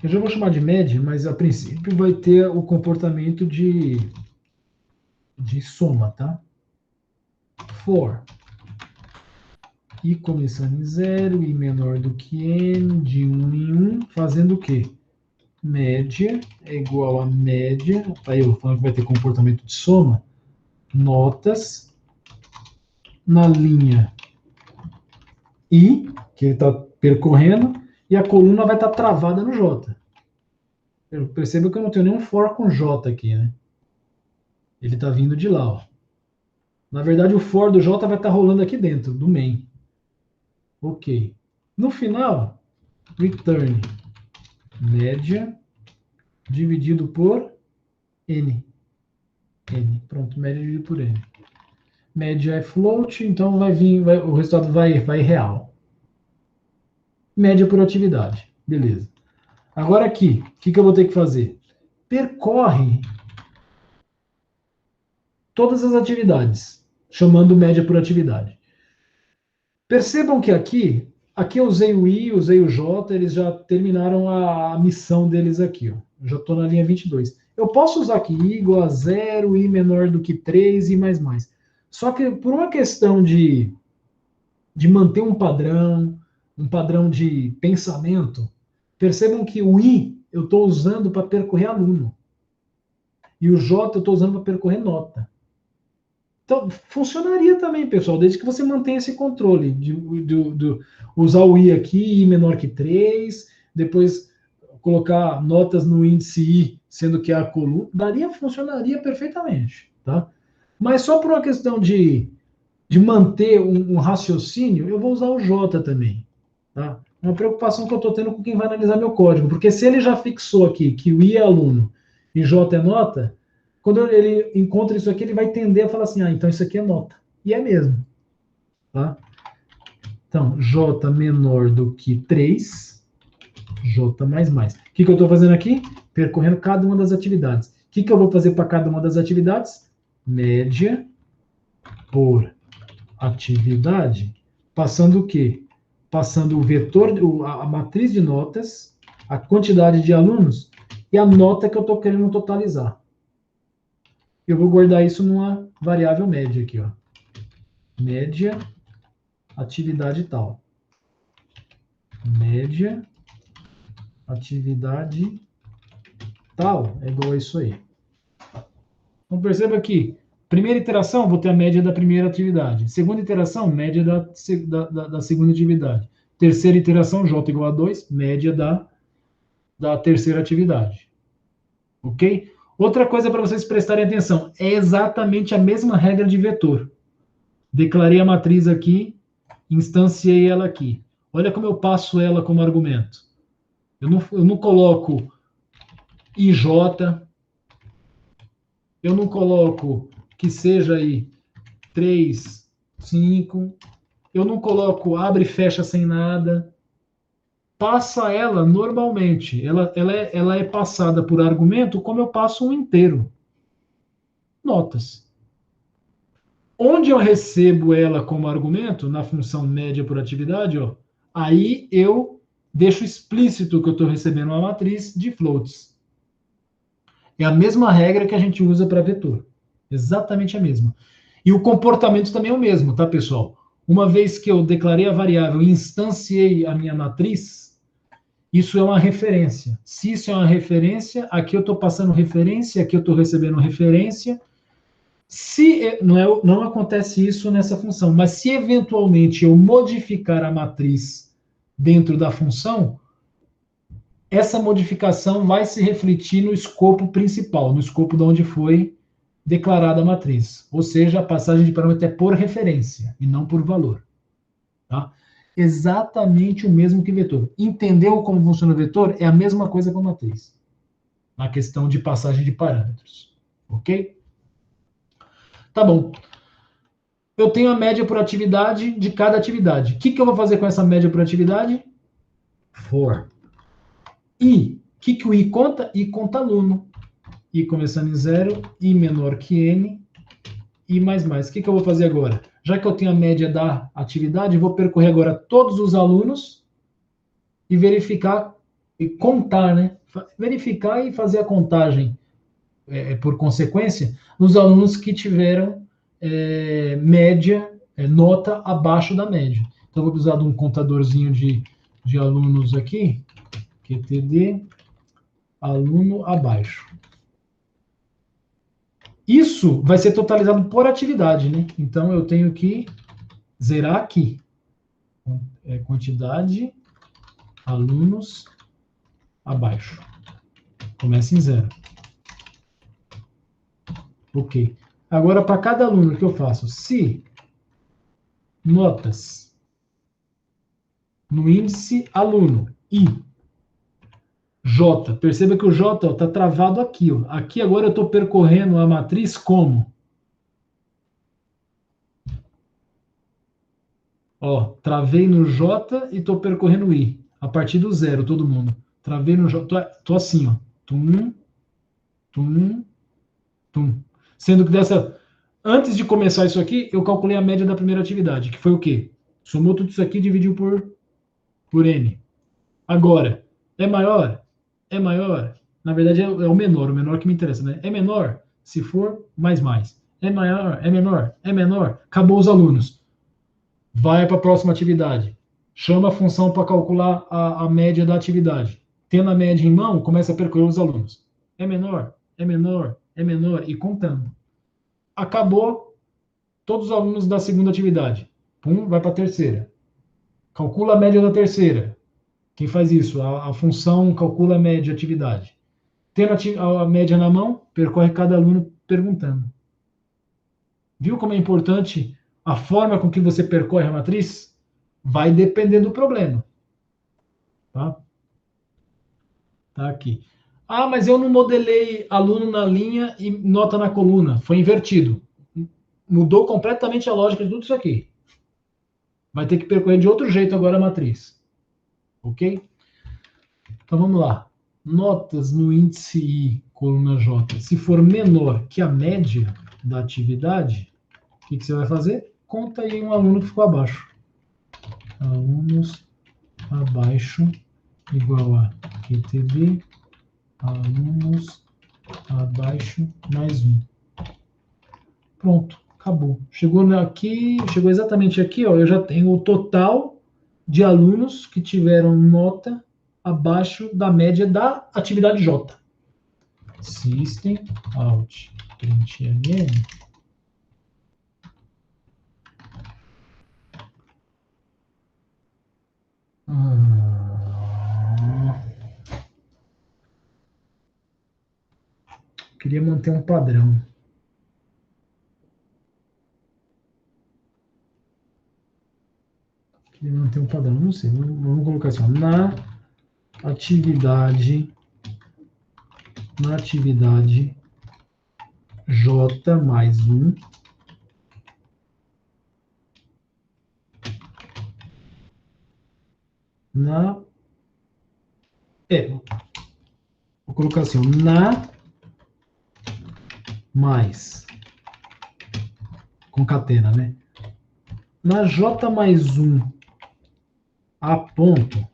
A: Eu já vou chamar de média, mas a princípio vai ter o comportamento de soma, tá? For. I começando em 0, I menor do que N, de 1 em 1, fazendo o quê? Média é igual a média, aí eu falando que vai ter comportamento de soma, notas na linha I, que ele está percorrendo, e a coluna vai estar travada no J. Eu percebo que eu não tenho nenhum for com J aqui, né? Ele está vindo de lá, ó. Na verdade, o for do J vai estar rolando aqui dentro, do main. Ok. No final, return média dividido por N. N. Pronto, média dividido por N. Média é float, então vai vir, o resultado vai real. Média por atividade. Beleza. Agora aqui, o que eu vou ter que fazer? Percorre todas as atividades, chamando média por atividade. Percebam que aqui eu usei o I, usei o J, eles já terminaram a missão deles aqui. Ó. Eu já estou na linha 22. Eu posso usar aqui I igual a 0, I menor do que 3 e mais. Só que por uma questão de manter um padrão de pensamento, percebam que o I eu estou usando para percorrer aluno. E o J eu estou usando para percorrer nota. Então, funcionaria também, pessoal, desde que você mantenha esse controle de usar o I aqui, I menor que 3, depois colocar notas no índice I, sendo que é a coluna, funcionaria perfeitamente, tá? Mas só por uma questão de manter um raciocínio, eu vou usar o J também, tá? Uma preocupação que eu estou tendo com quem vai analisar meu código, porque se ele já fixou aqui que o I é aluno e J é nota, quando ele encontra isso aqui, ele vai tender a falar assim, então isso aqui é nota. E é mesmo. Tá? Então, J menor do que 3, J mais. O que eu estou fazendo aqui? Percorrendo cada uma das atividades. O que eu vou fazer para cada uma das atividades? Média por atividade, passando o quê? Passando o vetor, a matriz de notas, a quantidade de alunos e a nota que eu estou querendo totalizar. Eu vou guardar isso numa variável média aqui, ó. Média, atividade tal. Média, atividade tal, é igual a isso aí. Então perceba que, primeira iteração, vou ter a média da primeira atividade. Segunda iteração, média da segunda atividade. Terceira iteração, J igual a 2, média da terceira atividade. Ok? Outra coisa para vocês prestarem atenção, é exatamente a mesma regra de vetor. Declarei a matriz aqui, instanciei ela aqui. Olha como eu passo ela como argumento. Eu não coloco IJ, eu não coloco que seja aí 3, 5, eu não coloco abre e fecha sem nada. Passa ela normalmente. Ela é passada por argumento como eu passo um inteiro. Notas. Onde eu recebo ela como argumento, na função média por atividade, ó, aí eu deixo explícito que eu estou recebendo uma matriz de floats. É a mesma regra que a gente usa para vetor. Exatamente a mesma. E o comportamento também é o mesmo, tá, pessoal? Uma vez que eu declarei a variável e instanciei a minha matriz, isso é uma referência. Se isso é uma referência, aqui eu estou passando referência, aqui eu estou recebendo referência, Se não acontece isso nessa função, mas se eventualmente eu modificar a matriz dentro da função, essa modificação vai se refletir no escopo principal, no escopo de onde foi declarada a matriz. Ou seja, a passagem de parâmetro é por referência e não por valor. Tá? Exatamente o mesmo que vetor. Entendeu como funciona o vetor? É a mesma coisa com a matriz. Na questão de passagem de parâmetros. Ok? Tá bom. Eu tenho a média por atividade de cada atividade. O que eu vou fazer com essa média por atividade? For. I. O que o I conta? I conta aluno. I começando em 0, I menor que N, I mais mais. O que eu vou fazer agora? Já que eu tenho a média da atividade, vou percorrer agora todos os alunos e verificar, e contar, né? Verificar e fazer a contagem, por consequência, nos alunos que tiveram média, nota abaixo da média. Então, vou precisar de um contadorzinho de alunos aqui, QTD, aluno abaixo. Isso vai ser totalizado por atividade, né? Então, eu tenho que zerar aqui. Quantidade, alunos, abaixo. Começa em 0. Ok. Agora, para cada aluno, o que eu faço? Se notas no índice aluno, I, J. Perceba que o J está travado aqui. Ó. Aqui agora eu estou percorrendo a matriz como? Ó, travei no J e estou percorrendo o I. A partir do 0, todo mundo. Travei no J. Tô assim, ó. Tum, tum, tum. Sendo que antes de começar isso aqui, eu calculei a média da primeira atividade, que foi o quê? Somou tudo isso aqui e dividiu por N. Agora, é maior? É maior? Na verdade, é o menor que me interessa, né? É menor se for mais. É maior? É menor? É menor? Acabou os alunos. Vai para a próxima atividade. Chama a função para calcular a média da atividade. Tendo a média em mão, começa a percorrer os alunos. É menor? É menor? É menor? E contando. Acabou todos os alunos da segunda atividade. Pum, vai para a terceira. Calcula a média da terceira. Quem faz isso? A função calcula a média de atividade. Tendo a média na mão, percorre cada aluno perguntando. Viu como é importante a forma com que você percorre a matriz? Vai depender do problema. Tá? Tá aqui. Ah, mas eu não modelei aluno na linha e nota na coluna. Foi invertido. Mudou completamente a lógica de tudo isso aqui. Vai ter que percorrer de outro jeito agora a matriz. Ok? Então vamos lá. Notas no índice I, coluna J. Se for menor que a média da atividade, o que você vai fazer? Conta aí um aluno que ficou abaixo. Alunos abaixo igual a QTB, alunos abaixo mais 1. Pronto, acabou. Chegou aqui, chegou exatamente aqui, ó, eu já tenho o total de alunos que tiveram nota abaixo da média da atividade J. System out println. Queria manter um padrão. Queria manter um padrão, não sei, vamos colocar assim, ó, na atividade J mais 1, vou colocar assim, ó, na mais, concatena, né? Na J mais 1 a ponto,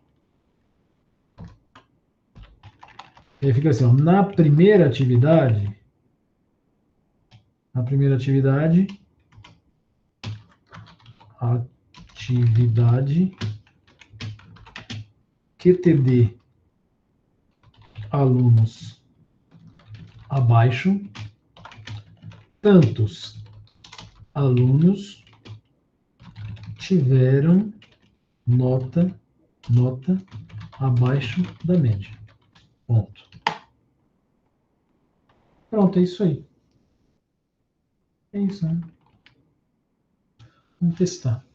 A: aí fica assim, ó, na primeira atividade, QTD alunos abaixo tantos alunos tiveram nota abaixo da média. Ponto. Pronto, é isso aí. É isso, né? Vamos testar.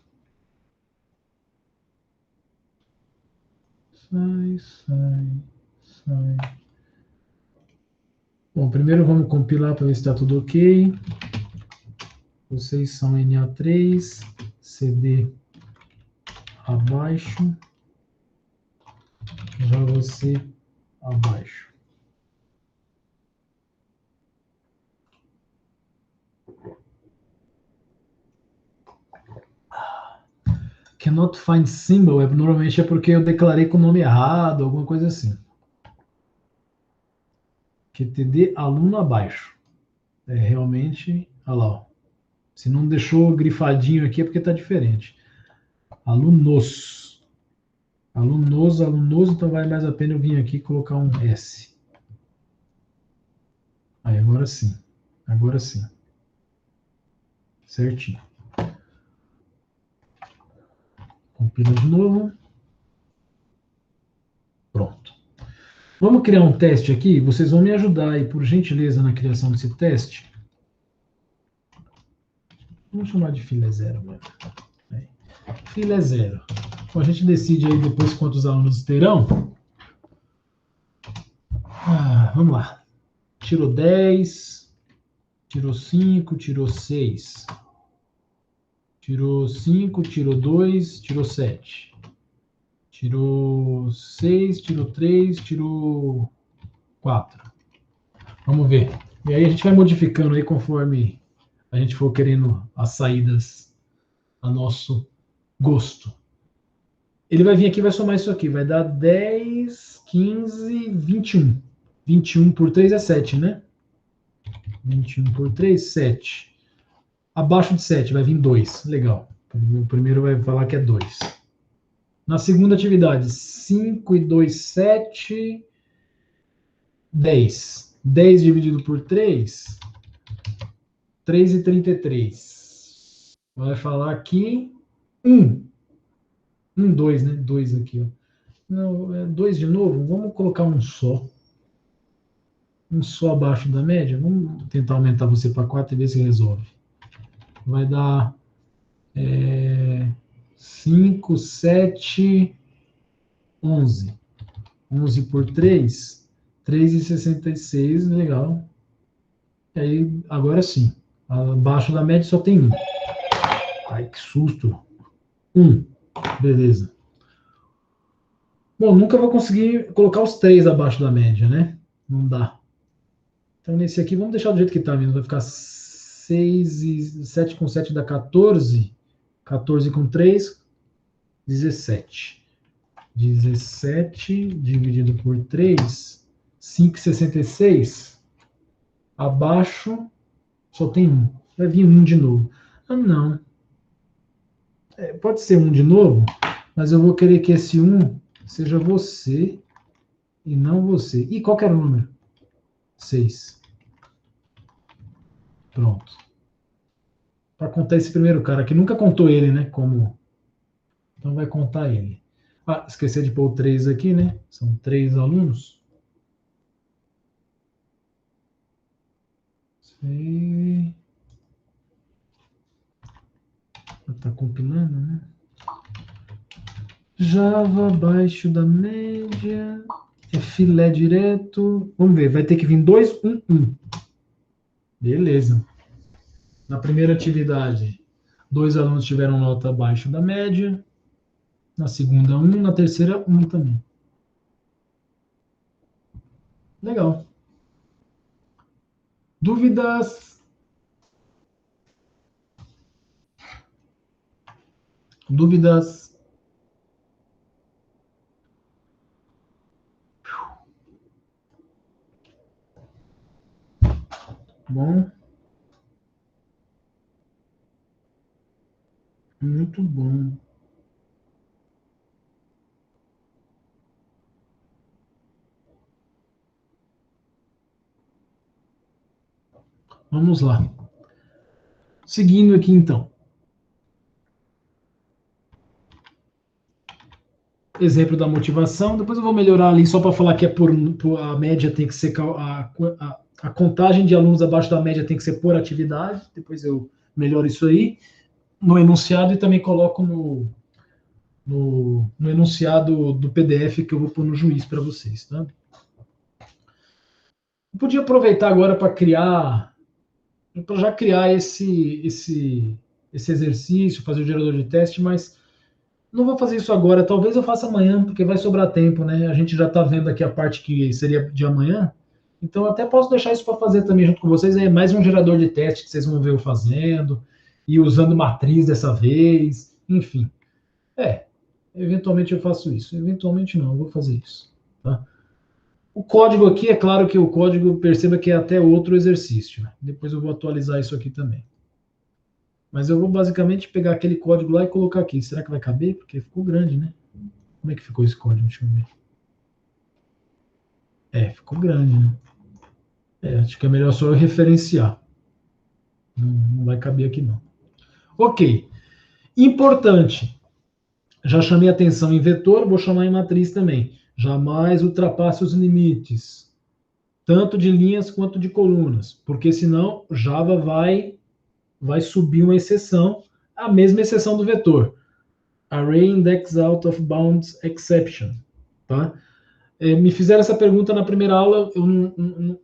A: Sai. Bom, primeiro vamos compilar para ver se está tudo ok. Vocês são NA3, CD abaixo, já você abaixo. Cannot find symbol, normalmente é porque eu declarei com o nome errado, alguma coisa assim. QTD aluno abaixo. É realmente, olha lá, ó. Se não deixou grifadinho aqui é porque está diferente. Alunos. Alunoso, então vale mais a pena eu vir aqui e colocar um S. Aí, agora sim. Agora sim. Certinho. Compila de novo. Pronto. Vamos criar um teste aqui. Vocês vão me ajudar aí, por gentileza, na criação desse teste. Vamos chamar de filé zero mesmo. Filé zero. Bom, a gente decide aí depois quantos alunos terão. Vamos lá. Tirou 10, tirou 5, tirou 6. Tirou 5, tirou 2, tirou 7. Tirou 6, tirou 3, tirou 4. Vamos ver. E aí a gente vai modificando aí conforme a gente for querendo as saídas a nosso gosto. Ele vai vir aqui e vai somar isso aqui. Vai dar 10, 15, 21. 21 por 3 é 7, né? 21 por 3, 7. Abaixo de 7 vai vir 2. Legal. O primeiro vai falar que é 2. Na segunda atividade, 5 e 2, 7. 10. 10 dividido por 3, 3 e 33. Vai falar aqui 1. 2, né? 2 aqui, ó. Não, é 2 de novo. Vamos colocar um só. Um só abaixo da média. Vamos tentar aumentar você para 4 e ver se resolve. Vai dar 5, 7, 11. 11 por 3, 3,66. Legal. E aí, agora sim. Abaixo da média só tem 1. Ai, que susto. 1. Beleza. Bom, nunca vou conseguir colocar os 3 abaixo da média, né? Não dá. Então, nesse aqui, vamos deixar do jeito que está mesmo. Vai ficar 6 e 7 com 7 dá 14. 14 com 3, 17. 17 dividido por 3, 5,66. Abaixo, só tem 1. Vai vir 1 de novo. Não. Pode ser 1 de novo, mas eu vou querer que esse 1 seja você e não você. E qual que era o número? 6. Pronto. Para contar esse primeiro cara que nunca contou ele, né? Como? Então vai contar ele. Esqueci de pôr o 3 aqui, né? São 3 alunos. Está compilando, né? Java abaixo da média. É filé direto. Vamos ver, vai ter que vir 2, 1, 1. Beleza. Na primeira atividade, 2 alunos tiveram nota abaixo da média. Na segunda, 1. Na terceira, 1 também. Legal. Dúvidas? Dúvidas? Bom. Muito bom. Vamos lá. Seguindo aqui, então. Exemplo da motivação. Depois eu vou melhorar ali só para falar que é por a média tem que ser a contagem de alunos abaixo da média tem que ser por atividade. Depois eu melhoro isso aí no enunciado e também coloco no enunciado do PDF que eu vou pôr no juiz para vocês, tá? Eu podia aproveitar agora para já criar esse exercício, fazer o gerador de teste, mas não vou fazer isso agora, talvez eu faça amanhã, porque vai sobrar tempo, né? A gente já está vendo aqui a parte que seria de amanhã, então eu até posso deixar isso para fazer também junto com vocês, é mais um gerador de teste que vocês vão ver eu fazendo, e usando matriz dessa vez, enfim. Eventualmente eu faço isso, eventualmente não, eu vou fazer isso, tá? O código aqui, é claro que o código, perceba que é até outro exercício, depois eu vou atualizar isso aqui também. Mas eu vou basicamente pegar aquele código lá e colocar aqui. Será que vai caber? Porque ficou grande, né? Como é que ficou esse código? Deixa eu ver. Ficou grande, né? Acho que é melhor só eu referenciar. Não vai caber aqui, não. Ok. Importante. Já chamei atenção em vetor, vou chamar em matriz também. Jamais ultrapasse os limites, tanto de linhas quanto de colunas, porque senão Java vai subir uma exceção, a mesma exceção do vetor. Array index out of bounds exception, tá? Me fizeram essa pergunta na primeira aula, eu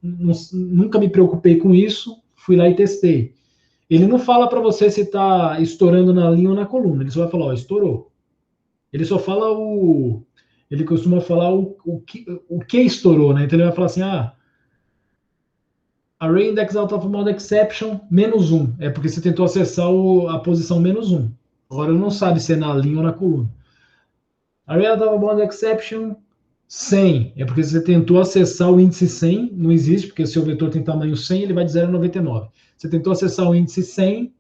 A: nunca me preocupei com isso, fui lá e testei. Ele não fala para você se está estourando na linha ou na coluna, ele só vai falar, ó, estourou. Ele só fala ele costuma falar o que estourou, né? Então ele vai falar assim, array index out of bound exception, -1. É porque você tentou acessar a posição -1. Agora não sabe se é na linha ou na coluna. Array out of bound exception, 100. É porque você tentou acessar o índice 100, não existe, porque se o vetor tem tamanho 100, ele vai de 0 a 99. Você tentou acessar o índice 100,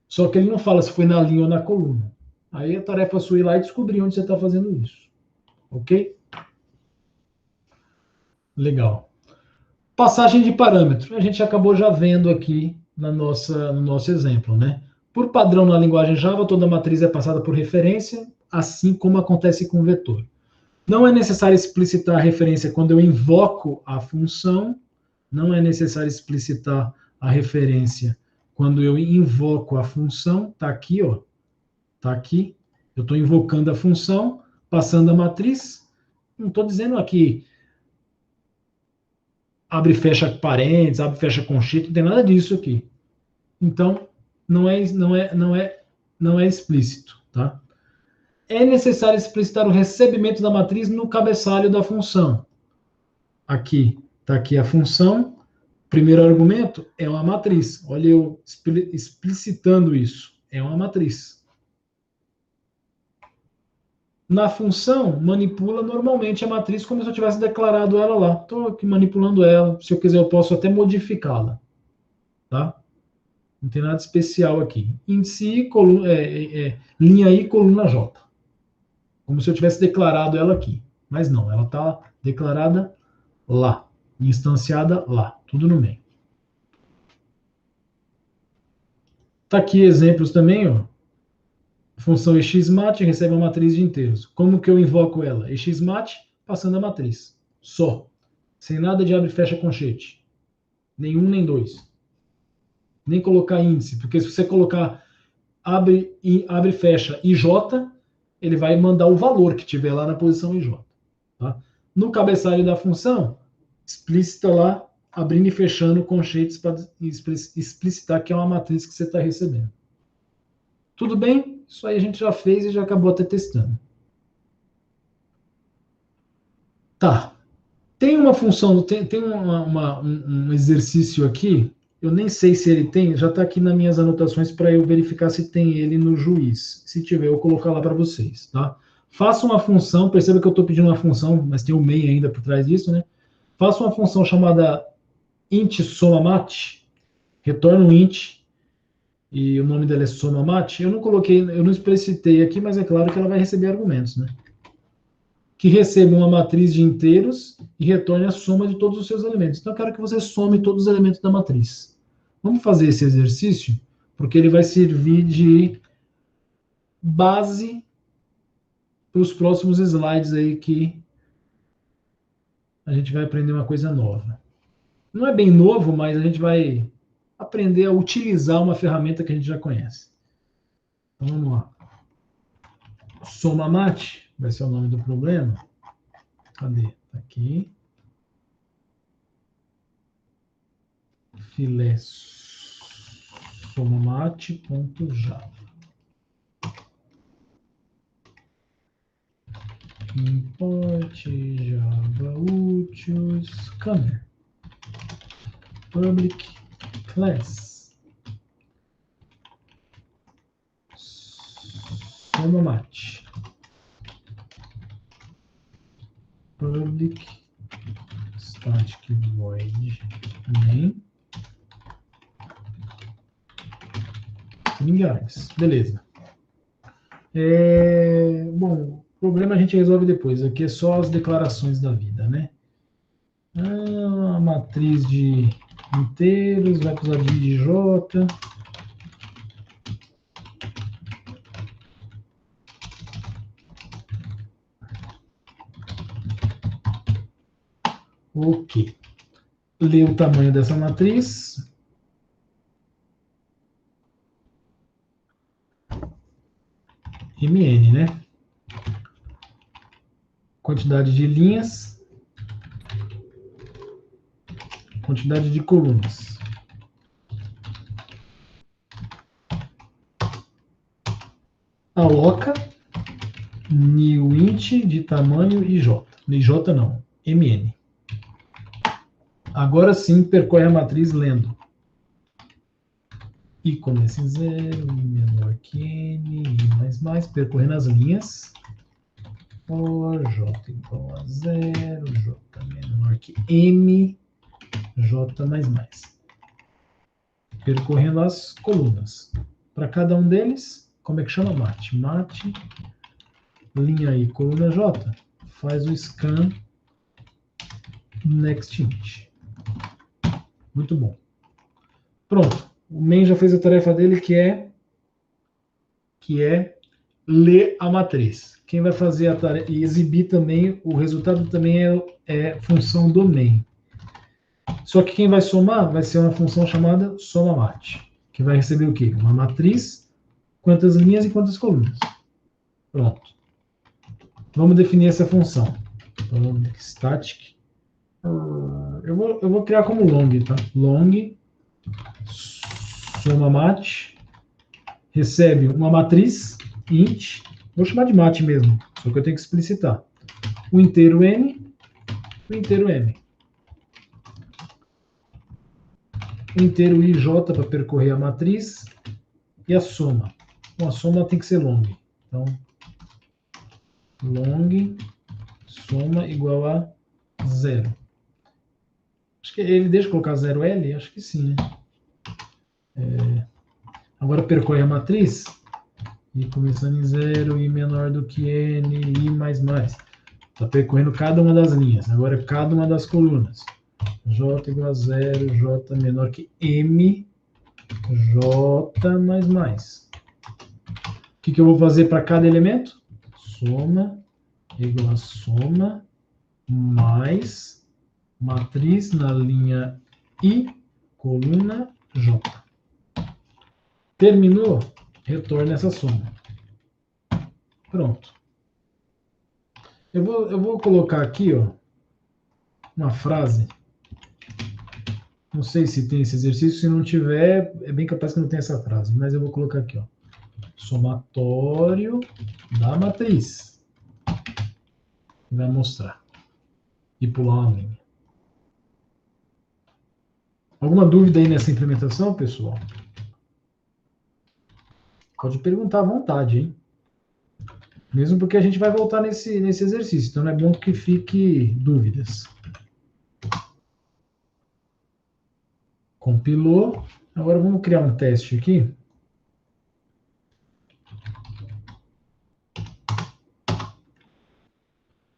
A: só que ele não fala se foi na linha ou na coluna. Aí a tarefa sua é ir lá e descobrir onde você está fazendo isso. Ok? Legal. Passagem de parâmetro. A gente acabou já vendo aqui no nosso exemplo, né? Por padrão na linguagem Java, toda matriz é passada por referência, assim como acontece com o vetor. Não é necessário explicitar a referência quando eu invoco a função, não é necessário explicitar a referência quando eu invoco a função, tá aqui, ó, tá aqui, eu estou invocando a função, passando a matriz, não estou dizendo aqui abre e fecha parênteses, abre e fecha conchita, não tem nada disso aqui. Então, não é explícito, tá? É necessário explicitar o recebimento da matriz no cabeçalho da função. Aqui, está aqui a função. Primeiro argumento é uma matriz. Olha eu explicitando isso. É uma matriz. Na função, manipula normalmente a matriz como se eu tivesse declarado ela lá. Estou aqui manipulando ela. Se eu quiser, eu posso até modificá-la. Tá? Não tem nada especial aqui. Índice I, linha I, coluna J. Como se eu tivesse declarado ela aqui. Mas não, ela está declarada lá. Instanciada lá. Tudo no meio. Tá aqui exemplos também, ó. A função exmat recebe uma matriz de inteiros. Como que eu invoco ela? Exmat passando a matriz. Só. Sem nada de abre e fecha conchete. Nem um, nem dois. Nem colocar índice, porque se você colocar abre e fecha IJ, ele vai mandar o valor que tiver lá na posição IJ. Tá? No cabeçalho da função, explícita lá, abrindo e fechando conchetes para explicitar que é uma matriz que você está recebendo. Tudo bem? Isso aí a gente já fez e já acabou até testando. Tá. Tem uma função, tem um exercício aqui, eu nem sei se ele tem, já está aqui nas minhas anotações para eu verificar se tem ele no juiz. Se tiver, eu vou colocar lá para vocês, tá? Faça uma função, perceba que eu estou pedindo uma função, mas tem o main ainda por trás disso, né? Faça uma função chamada int somamat, retorna um int, e o nome dela é somamat. Eu não explicitei aqui, mas é claro que ela vai receber argumentos, né? Que receba uma matriz de inteiros e retorne a soma de todos os seus elementos. Então, eu quero que você some todos os elementos da matriz. Vamos fazer esse exercício, porque ele vai servir de base para os próximos slides aí que a gente vai aprender uma coisa nova. Não é bem novo, mas a gente vai aprender a utilizar uma ferramenta que a gente já conhece. Então vamos lá. SomaMat vai ser o nome do problema. Cadê? Tá aqui. Filé somamate.java. Import Java útil scanner. Public class. SomaMat. Public static void name. Linguagens. Beleza. Bom, o problema a gente resolve depois. Aqui é só as declarações da vida, né? A matriz de inteiros vai precisar de J. Ok. Lê o tamanho dessa matriz. MN, né? Quantidade de linhas. Quantidade de colunas. Aloca new int de tamanho IJ. IJ não, MN. Agora sim percorre a matriz lendo. I começa em 0, I menor que N, I percorrendo as linhas. For J igual a 0, J menor que M, J mais. Percorrendo as colunas. Para cada um deles, como é que chama? Mat. Mat, linha I, coluna J, faz o scan next int. Muito bom. Pronto. O main já fez a tarefa dele, que é ler a matriz. Quem vai fazer a tarefa e exibir também, o resultado também é função do main. Só que quem vai somar vai ser uma função chamada SomaMat, que vai receber o quê? Uma matriz, quantas linhas e quantas colunas. Pronto. Vamos definir essa função. Static. Eu vou criar como long, tá? Long SomaMat recebe uma matriz int, vou chamar de mat mesmo, só que eu tenho que explicitar. O inteiro n, o inteiro m. O inteiro ij para percorrer a matriz e a soma. Bom, a soma tem que ser long. Então, long soma igual a 0. Acho que ele deixa eu colocar 0L? Acho que sim, né? Agora percorre a matriz. I começando em 0, I menor do que N, I mais. Está percorrendo cada uma das linhas. Agora cada uma das colunas. J igual a 0, J menor que M, J mais. O que eu vou fazer para cada elemento? Soma igual a soma mais matriz na linha I, coluna J. Terminou? Retorna essa soma. Pronto. Eu vou colocar aqui, ó, uma frase. Não sei se tem esse exercício. Se não tiver, é bem capaz que não tenha essa frase. Mas eu vou colocar aqui, ó. Somatório da matriz. Vai mostrar. E pular uma linha. Alguma dúvida aí nessa implementação, pessoal? Pode perguntar à vontade, hein? Mesmo porque a gente vai voltar nesse exercício. Então, é bom que fique dúvidas. Compilou. Agora, vamos criar um teste aqui.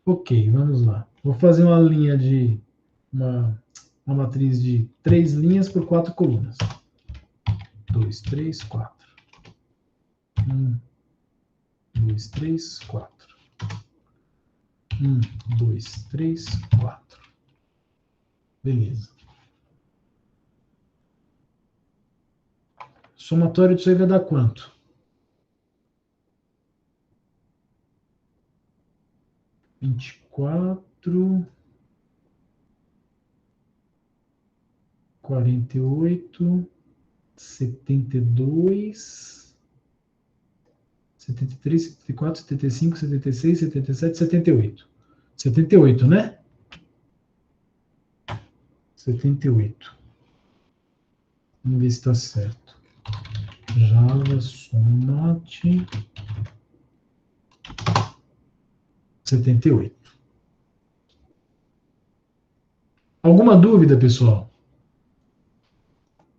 A: Ok, vamos lá. Vou fazer uma linha de... uma matriz de 3 linhas por 4 colunas. 2, 3, 4. 1, 2, 3, 4. 1, 2, 3, 4. Beleza. Somatório disso aí vai dar quanto? 24, 48, 72, 73, 74, 75, 76, 77, 78. 78, né? 78. Vamos ver se está certo. Java Sonnet 78. Alguma dúvida, pessoal?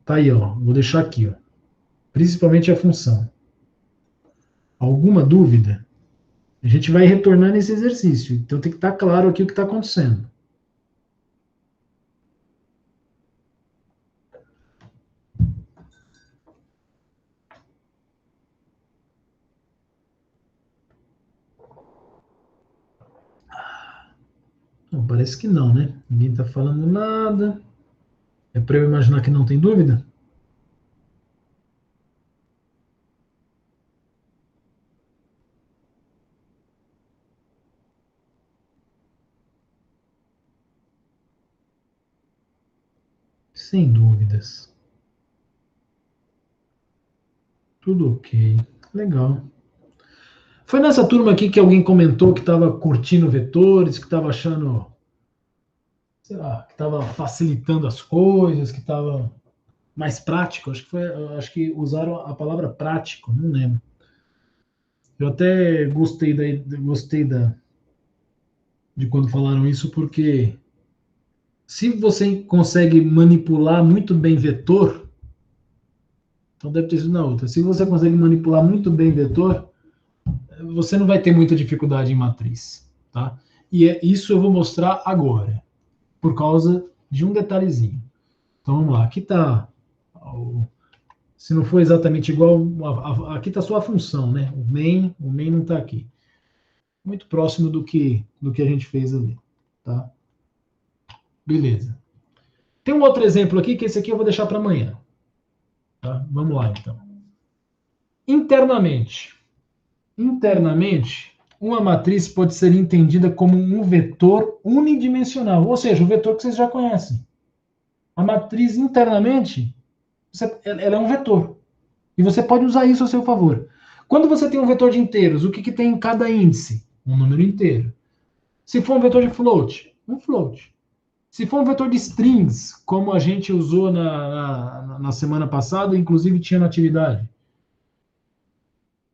A: Tá aí, ó. Vou deixar aqui, ó. Principalmente a função. Alguma dúvida? A gente vai retornar nesse exercício. Então tem que estar claro aqui o que está acontecendo. Não, parece que não, né? Ninguém está falando nada. É para eu imaginar que não tem dúvida? Sem dúvidas. Tudo ok. Legal. Foi nessa turma aqui que alguém comentou que estava curtindo vetores, que estava achando, sei lá, que estava facilitando as coisas, que estava mais prático. Acho que usaram a palavra prático, não lembro. Eu até gostei de quando falaram isso, porque se você consegue manipular muito bem vetor, então deve ter sido na outra. Se você consegue manipular muito bem vetor, você não vai ter muita dificuldade em matriz, tá? E isso eu vou mostrar agora, por causa de um detalhezinho. Então vamos lá, aqui está, se não for exatamente igual, aqui está só a função, né? O main não está aqui. Muito próximo do que a gente fez ali, tá? Beleza. Tem um outro exemplo aqui, que esse aqui eu vou deixar para amanhã. Tá? Vamos lá, então. Internamente, uma matriz pode ser entendida como um vetor unidimensional, ou seja, o vetor que vocês já conhecem. A matriz internamente, ela é um vetor. E você pode usar isso a seu favor. Quando você tem um vetor de inteiros, o que tem em cada índice? Um número inteiro. Se for um vetor de float, um float. Se for um vetor de strings, como a gente usou na semana passada, inclusive tinha na atividade,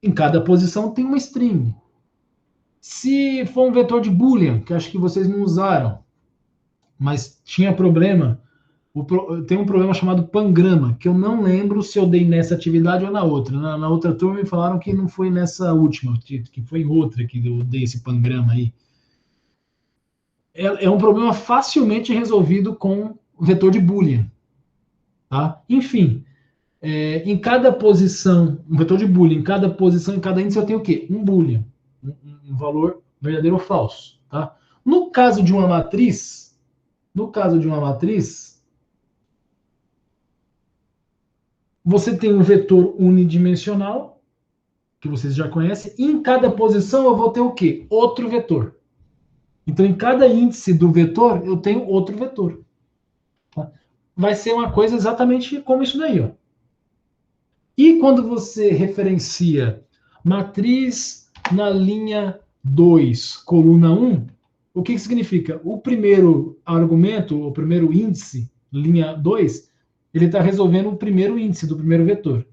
A: em cada posição tem uma string. Se for um vetor de Boolean, que acho que vocês não usaram, mas tinha problema, tem um problema chamado pangrama, que eu não lembro se eu dei nessa atividade ou na outra. Na outra turma me falaram que não foi nessa última, que foi em outra que eu dei esse pangrama aí. É um problema facilmente resolvido com o vetor de Boolean. Tá? Enfim, em cada posição, um vetor de Boolean, em cada posição, em cada índice, eu tenho o quê? Um Boolean, um valor verdadeiro ou falso. Tá? No caso de uma matriz, você tem um vetor unidimensional, que vocês já conhecem, e em cada posição eu vou ter o quê? Outro vetor. Então, em cada índice do vetor, eu tenho outro vetor. Tá? Vai ser uma coisa exatamente como isso daí, ó. E quando você referencia matriz na linha 2, coluna 1, o que significa? O primeiro argumento, o primeiro índice, linha 2, ele está resolvendo o primeiro índice do primeiro vetor.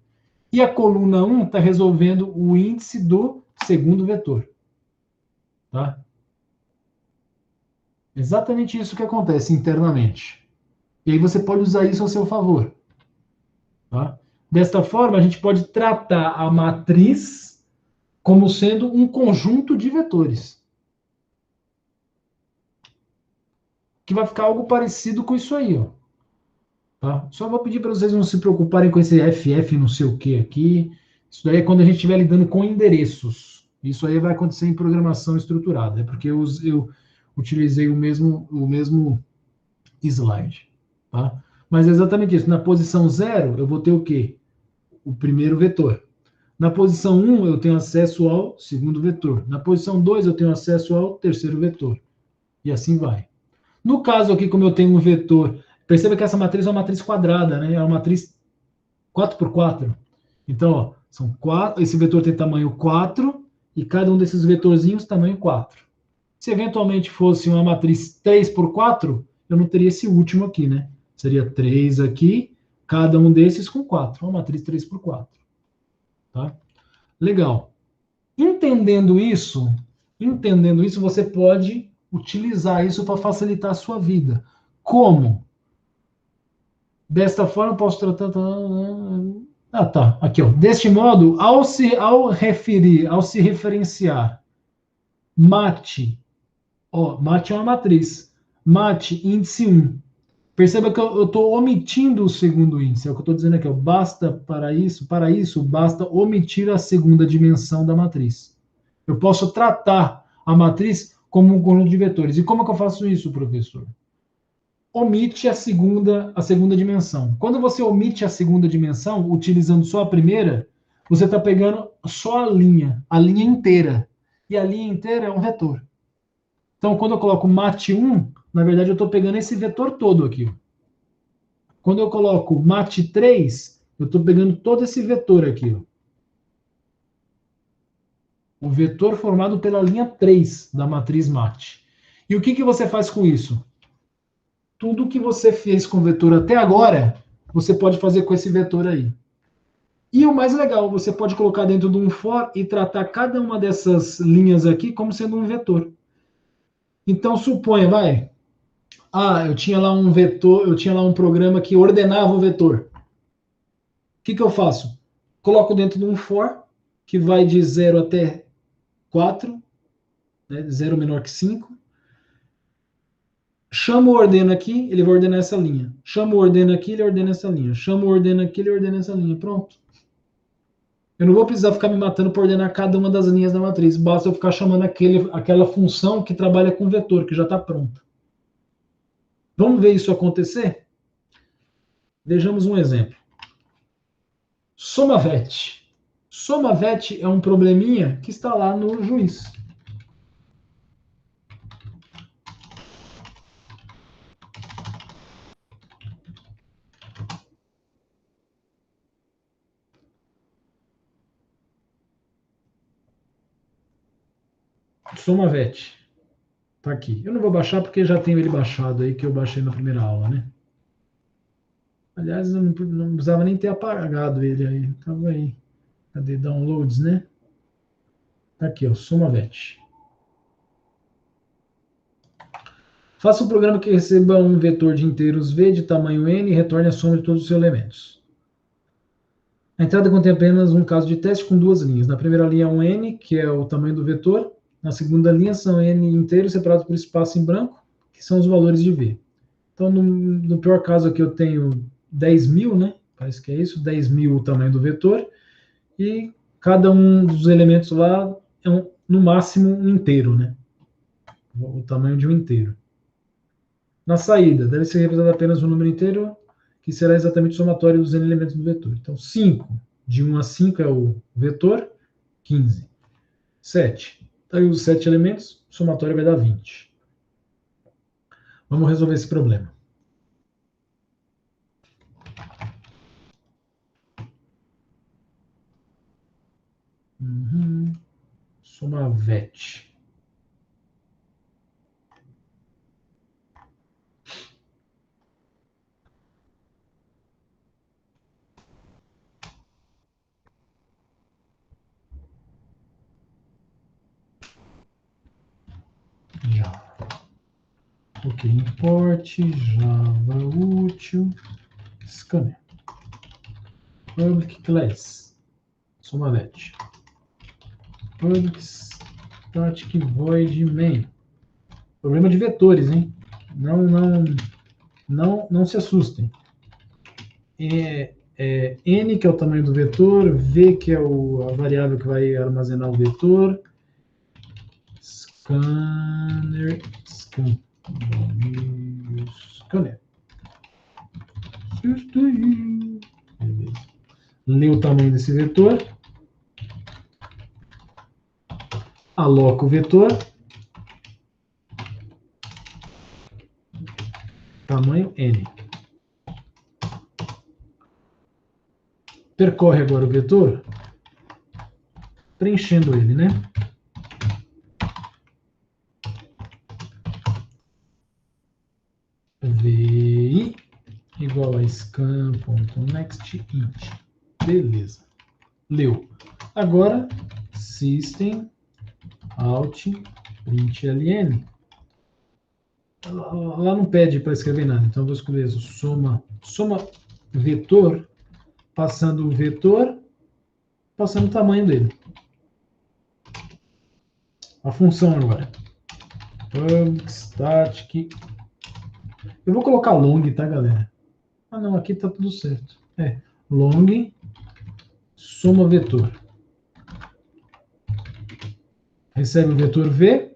A: E a coluna 1 está resolvendo o índice do segundo vetor. Tá? Exatamente isso que acontece internamente. E aí você pode usar isso a seu favor. Tá? Desta forma, a gente pode tratar a matriz como sendo um conjunto de vetores. Que vai ficar algo parecido com isso aí. Ó. Tá? Só vou pedir para vocês não se preocuparem com esse FF não sei o que aqui. Isso daí é quando a gente estiver lidando com endereços. Isso aí vai acontecer em programação estruturada, é porque eu utilizei o mesmo slide. Tá? Mas é exatamente isso. Na posição 0, eu vou ter o quê? O primeiro vetor. Na posição 1, eu tenho acesso ao segundo vetor. Na posição 2, eu tenho acesso ao terceiro vetor. E assim vai. No caso aqui, como eu tenho um vetor, perceba que essa matriz é uma matriz quadrada, né? É uma matriz 4 por 4. Então, ó, são 4, esse vetor tem tamanho 4 e cada um desses vetorzinhos tamanho 4. Se eventualmente fosse uma matriz 3 por 4, eu não teria esse último aqui, né? Seria 3 aqui, cada um desses com 4. Uma matriz 3 por 4. Tá? Legal. Entendendo isso, você pode utilizar isso para facilitar a sua vida. Como? Desta forma, eu posso tratar. Ah, tá. Aqui, ó. Deste modo, ao se referenciar mate, ó, mate é uma matriz. Mate, índice 1. Perceba que eu estou omitindo o segundo índice. É o que eu estou dizendo aqui. Ó. Basta para isso, basta omitir a segunda dimensão da matriz. Eu posso tratar a matriz como um conjunto de vetores. E como é que eu faço isso, professor? Omite a segunda dimensão. Quando você omite a segunda dimensão, utilizando só a primeira, você está pegando só a linha inteira. E a linha inteira é um vetor. Então, quando eu coloco mat1, na verdade eu estou pegando esse vetor todo aqui. Quando eu coloco mat3, eu estou pegando todo esse vetor aqui. O vetor formado pela linha 3 da matriz mat. E o que você faz com isso? Tudo que você fez com o vetor até agora, você pode fazer com esse vetor aí. E o mais legal, você pode colocar dentro de um for e tratar cada uma dessas linhas aqui como sendo um vetor. Então, suponha, vai. Ah, eu tinha lá um vetor, eu tinha lá um programa que ordenava o vetor. O que eu faço? Coloco dentro de um for, que vai de 0 até 4, né, 0 menor que 5. Chamo o ordena aqui, ele vai ordenar essa linha. Chamo o ordena aqui, ele ordena essa linha. Chamo o ordena aqui, ele ordena essa linha. Pronto. Eu não vou precisar ficar me matando para ordenar cada uma das linhas da matriz. Basta eu ficar chamando aquela função que trabalha com vetor, que já está pronta. Vamos ver isso acontecer? Vejamos um exemplo. SomaVet. SomaVet é um probleminha que está lá no juiz. SomaVet. Tá aqui. Eu não vou baixar porque já tenho ele baixado aí, que eu baixei na primeira aula, né? Aliás, eu não precisava nem ter apagado ele aí. Tava aí. Cadê? Downloads, né? Tá aqui, ó. SomaVet. Faça um programa que receba um vetor de inteiros V de tamanho n e retorne a soma de todos os seus elementos. A entrada contém apenas um caso de teste com duas linhas. Na primeira linha, um n, que é o tamanho do vetor. Na segunda linha, são n inteiros separados por espaço em branco, que são os valores de V. Então, no pior caso aqui, eu tenho 10.000, né? Parece que é isso, 10.000 o tamanho do vetor. E cada um dos elementos lá é, no máximo, um inteiro, né? O tamanho de um inteiro. Na saída, deve ser representado apenas um número inteiro, que será exatamente o somatório dos n elementos do vetor. Então, 5, de 1 a 5 é o vetor, 15. 7. Então, aí os 7 elementos, o somatório vai dar 20. Vamos resolver esse problema. SomaVet. Java. Ok, import, Java útil, scanner. Public class, SomaVet. Public static void main. Problema de vetores, hein? Não se assustem. N, que é o tamanho do vetor, V, que é a variável que vai armazenar o vetor, scanner. Beleza. Lê o tamanho desse vetor, aloca o vetor, tamanho N. Percorre agora o vetor, preenchendo ele, né? VI igual a scan.nextInt. Beleza. Leu. Agora, system out println. Lá não pede para escrever nada, então eu vou escrever soma vetor, passando o vetor, passando o tamanho dele. A função agora. Static. Eu vou colocar long, tá, galera? Ah, não, aqui tá tudo certo. Long, soma vetor. Recebe o vetor V,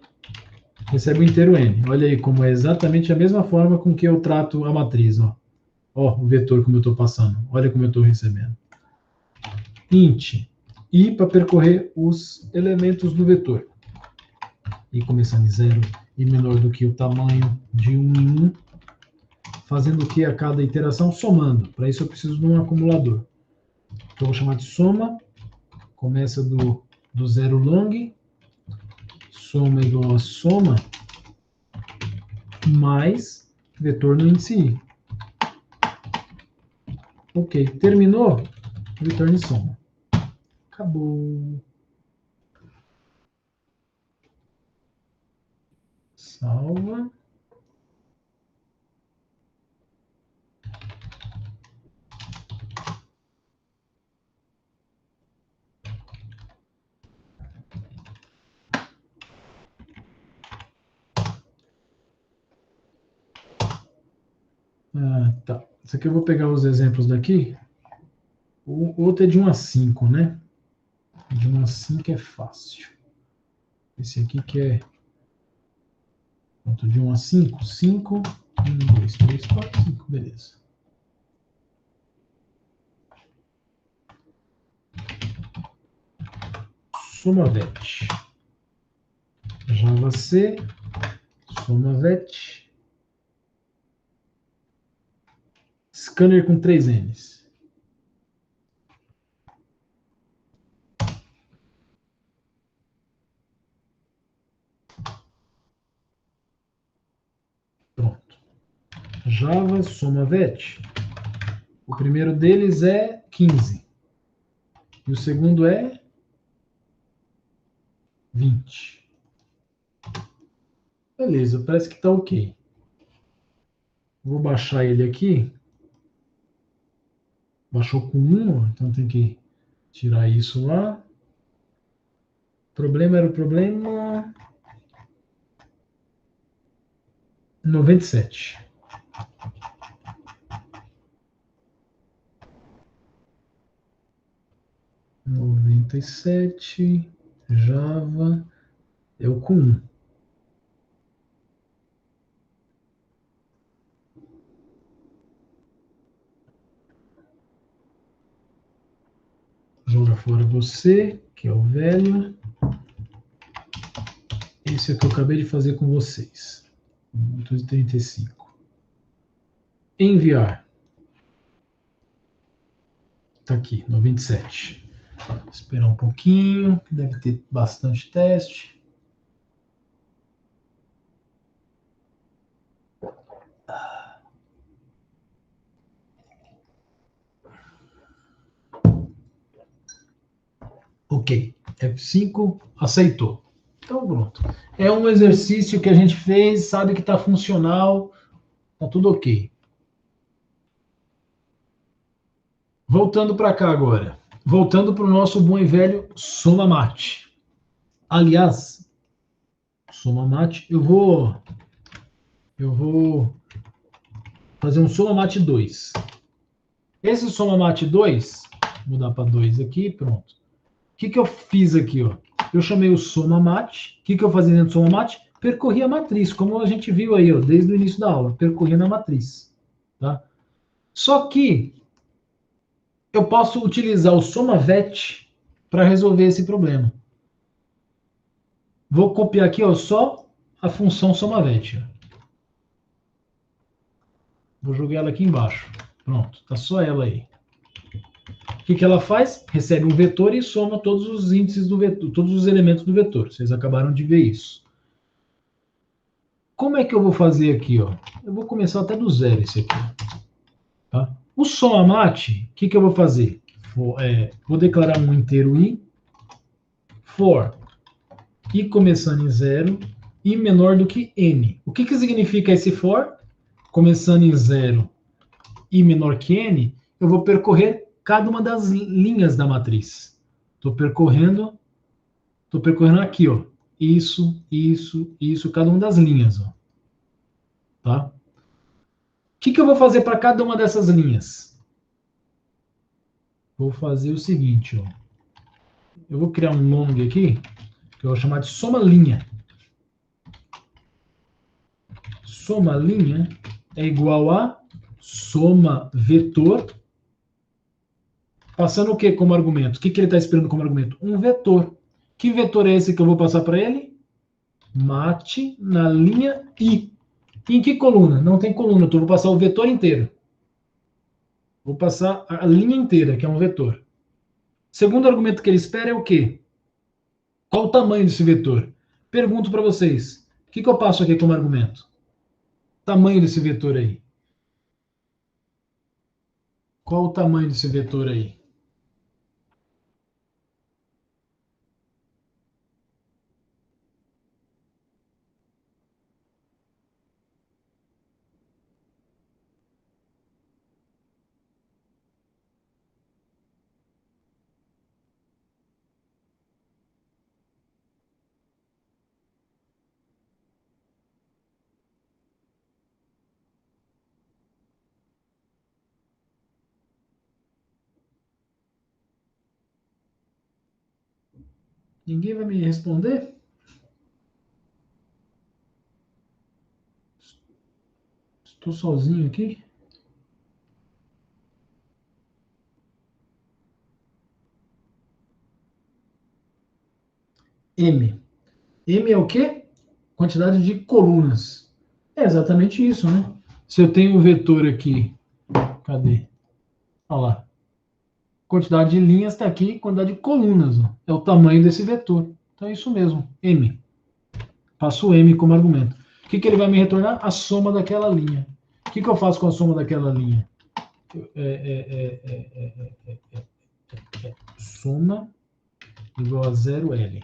A: recebe o inteiro N. Olha aí como é exatamente a mesma forma com que eu trato a matriz. Ó, o vetor como eu estou passando. Olha como eu estou recebendo. Int. I para percorrer os elementos do vetor. I começando em 0 e menor do que o tamanho de 1 em 1. Fazendo o que a cada iteração? Somando. Para isso eu preciso de um acumulador. Então eu vou chamar de soma. Começa do zero long. Soma igual a soma mais vetor no índice I. Ok, terminou? Retorne soma. Acabou. Salva. Tá. Isso aqui eu vou pegar os exemplos daqui. O outro é de 1 a 5, né? De 1 a 5 é fácil. Esse aqui que é... Pronto, de 1 a 5. 5, 1, 2, 3, 4, 5. Beleza. SomaVet. Java C. SomaVet. Scanner com 3 N's. Pronto. Java SomaVet. O primeiro deles é 15. E o segundo é 20. Beleza, parece que está ok. Vou baixar ele aqui. Baixou com 1, então tem que tirar isso lá. O problema era o problema 97. Java é o com 1. Joga fora você, que é o velho. Esse é o que eu acabei de fazer com vocês. 235. Enviar. Está aqui, 97. Esperar um pouquinho, que deve ter bastante teste. Ok, F5 aceitou. Então pronto. É um exercício que a gente fez, sabe que está funcional, está tudo ok. Voltando para cá agora. Voltando para o nosso bom e velho SomaMat. Aliás, SomaMat, eu vou fazer um SomaMat 2. Esse SomaMat 2, vou mudar para 2 aqui, pronto. O que eu fiz aqui, ó? Eu chamei o SomaMat. O que eu fazia dentro do SomaMat? Percorri a matriz, como a gente viu aí, ó, desde o início da aula. Percorri na matriz. Tá? Só que eu posso utilizar o SomaVet para resolver esse problema. Vou copiar aqui, ó, só a função SomaVet. Vou jogar ela aqui embaixo. Pronto, tá só ela aí. O que ela faz? Recebe um vetor e soma todos os índices do vetor, todos os elementos do vetor. Vocês acabaram de ver isso. Como é que eu vou fazer aqui, ó? Eu vou começar até do zero esse aqui. Tá? O SomaMat, o que eu vou fazer? Vou declarar um inteiro i, for i começando em zero, i menor do que n. O que significa esse for? Começando em zero, i menor que n, eu vou percorrer cada uma das linhas da matriz. Estou percorrendo aqui, ó. Isso, cada uma das linhas, ó. Tá? O que eu vou fazer para cada uma dessas linhas? Vou fazer o seguinte, ó. Eu vou criar um long aqui, que eu vou chamar de soma linha. Soma linha é igual a soma vetor, passando o que como argumento? O que ele está esperando como argumento? Um vetor. Que vetor é esse que eu vou passar para ele? Mate na linha I. Em que coluna? Não tem coluna, então eu vou passar o vetor inteiro. Vou passar a linha inteira, que é um vetor. Segundo argumento que ele espera é o quê? Qual o tamanho desse vetor? Pergunto para vocês. O que eu passo aqui como argumento? Tamanho desse vetor aí. Qual o tamanho desse vetor aí? Ninguém vai me responder? Estou sozinho aqui? M. M é o quê? Quantidade de colunas. É exatamente isso, né? Se eu tenho um vetor aqui, cadê? Olha lá. Quantidade de linhas está aqui, quantidade de colunas. Ó. É o tamanho desse vetor. Então é isso mesmo, M. Passo o M como argumento. O que ele vai me retornar? A soma daquela linha. O que eu faço com a soma daquela linha? Soma igual a 0L.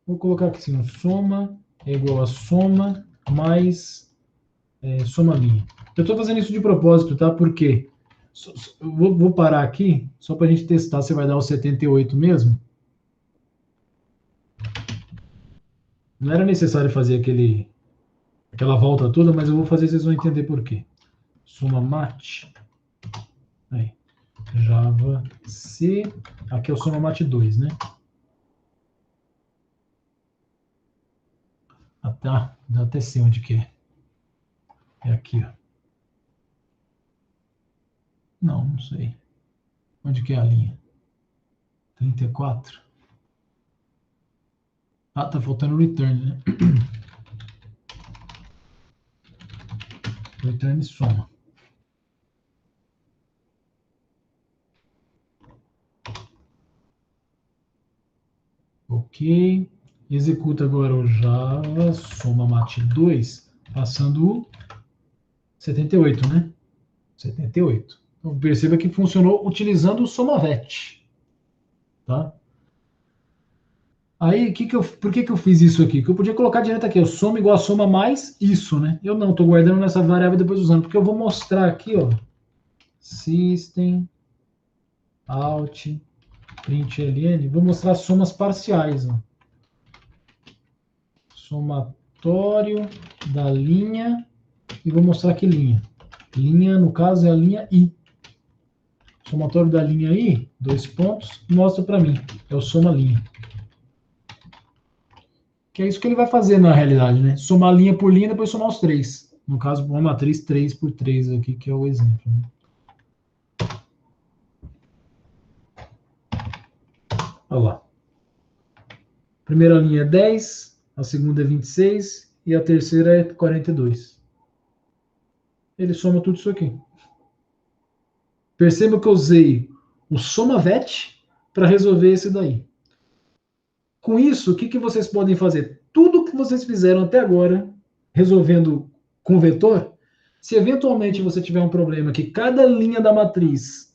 A: Vou colocar aqui assim, soma é igual a soma mais soma linha. Eu estou fazendo isso de propósito, tá? Por quê? Vou parar aqui, só para a gente testar se vai dar o 78 mesmo. Não era necessário fazer aquela volta toda, mas eu vou fazer, vocês vão entender por quê. SomaMat. Aí. Java C. Aqui é o SomaMat 2, né? Ah, tá. Dá até sei onde que é. É aqui, ó. Não sei. Onde que é a linha? 34. Ah, tá faltando return, né? Return soma. Ok. Executa agora o Java SomaMat 2, passando o 78, né? 78. Então, perceba que funcionou utilizando o SomaVet. Tá? Aí, por que eu fiz isso aqui? Que eu podia colocar direto aqui, ó, soma igual a soma mais isso, né? Eu não, estou guardando nessa variável e depois usando, porque eu vou mostrar aqui, ó, system, out, println, vou mostrar somas parciais, ó. Somatório da linha, e vou mostrar que linha. Linha, no caso, é a linha I. Somatório da linha aí, 2 pontos, mostra para mim. É o soma linha. Que é isso que ele vai fazer na realidade, né? Somar linha por linha e depois somar os 3. No caso, uma matriz 3 por 3 aqui, que é o exemplo. Né? Olha lá. Primeira linha é 10, a segunda é 26 e a terceira é 42. Ele soma tudo isso aqui. Perceba que eu usei o SomaVet para resolver esse daí. Com isso, o que vocês podem fazer? Tudo que vocês fizeram até agora, resolvendo com vetor, se eventualmente você tiver um problema que cada linha da matriz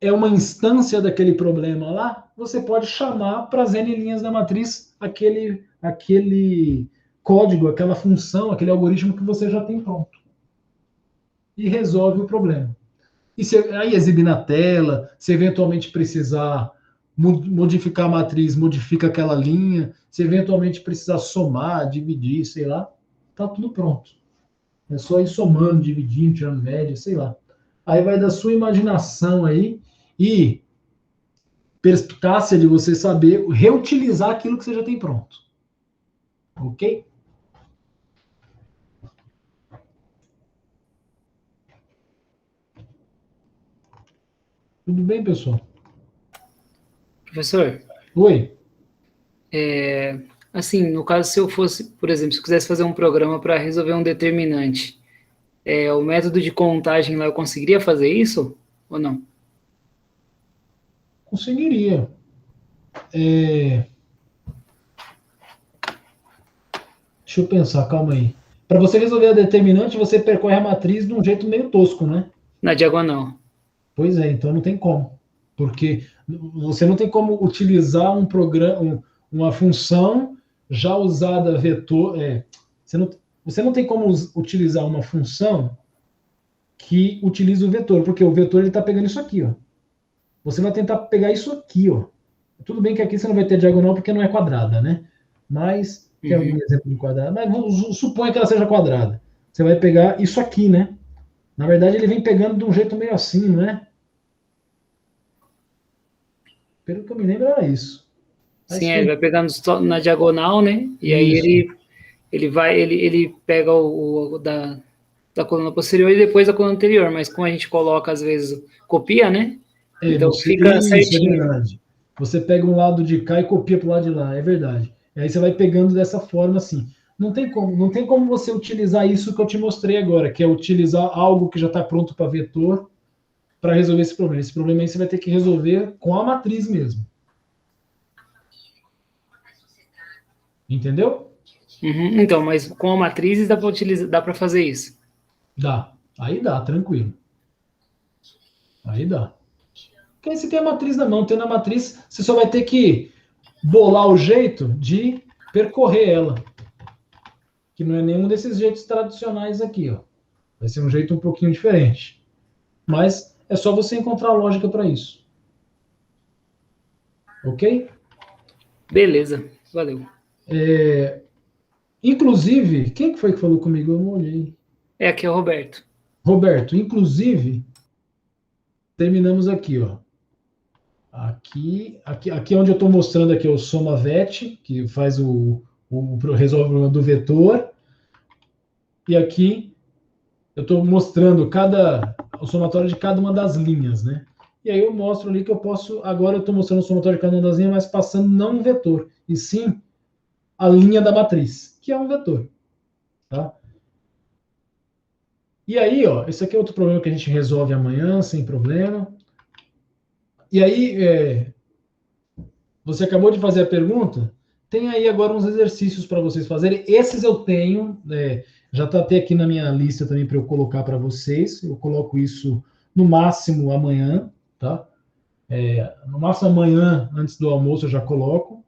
A: é uma instância daquele problema lá, você pode chamar para as N linhas da matriz aquele código, aquela função, aquele algoritmo que você já tem pronto. E resolve o problema. E aí exibir na tela, se eventualmente precisar modificar a matriz, modifica aquela linha, se eventualmente precisar somar, dividir, sei lá, tá tudo pronto. É só ir somando, dividindo, tirando média, sei lá. Aí vai da sua imaginação aí e perspicácia de você saber reutilizar aquilo que você já tem pronto. Ok? Tudo bem, pessoal?
B: Professor,
A: Oi.
B: assim, no caso, se eu fosse, por exemplo, se eu quisesse fazer um programa para resolver um determinante, o método de contagem lá, eu conseguiria fazer isso ou não?
A: Conseguiria. Deixa eu pensar, calma aí. Para você resolver a determinante, você percorre a matriz de um jeito meio tosco, né?
B: Na diagonal.
A: Pois é, então não tem como. Porque você não tem como utilizar um programa, uma função já usada vetor. Você não tem como utilizar uma função que utiliza o vetor, porque o vetor ele está pegando isso aqui, ó. Você vai tentar pegar isso aqui, ó. Tudo bem que aqui você não vai ter diagonal porque não é quadrada, né? Mas tem algum exemplo de quadrada? Mas suponha que ela seja quadrada. Você vai pegar isso aqui, né? Na verdade, ele vem pegando de um jeito meio assim, não é? Pelo que eu me lembro, era isso. Mas
B: Sim, ele vai pegando na diagonal, né? E aí
A: isso.
B: ele pega o da coluna posterior e depois da coluna anterior, mas como a gente coloca, às vezes, copia, né? Então fica
A: Isso é
B: certinho.
A: verdade. Você pega um lado de cá e copia para o lado de lá, é verdade. E aí você vai pegando dessa forma assim. Não tem como você utilizar isso que eu te mostrei agora, que é utilizar algo que já está pronto para vetor para resolver esse problema. Esse problema aí você vai ter que resolver com a matriz mesmo. Entendeu?
B: Uhum, então, mas com a matrizes dá para utilizar, dá para fazer isso.
A: Dá. Aí dá, tranquilo. Aí dá. Porque aí você tem a matriz na mão, tendo a matriz, você só vai ter que bolar o jeito de percorrer ela. Que não é nenhum desses jeitos tradicionais aqui, ó. Vai ser um jeito um pouquinho diferente. Mas é só você encontrar lógica para isso. Ok?
B: Beleza, valeu.
A: Inclusive, quem que foi que falou comigo? Eu não olhei.
B: Aqui é o Roberto.
A: Roberto, inclusive, terminamos aqui, ó. Aqui é onde eu estou mostrando aqui o SomaVet, que faz resolve o problema do vetor. E aqui eu estou mostrando o somatório de cada uma das linhas, né? E aí eu mostro ali que eu posso. Agora eu estou mostrando o somatório de cada uma das linhas, mas passando não um vetor, e sim a linha da matriz, que é um vetor. Tá? E aí, ó, esse aqui é outro problema que a gente resolve amanhã, sem problema. E aí, você acabou de fazer a pergunta? Tem aí agora uns exercícios para vocês fazerem. Esses eu tenho, já está até aqui na minha lista também para eu colocar para vocês. Eu coloco isso no máximo amanhã, tá? No máximo amanhã, antes do almoço, eu já coloco.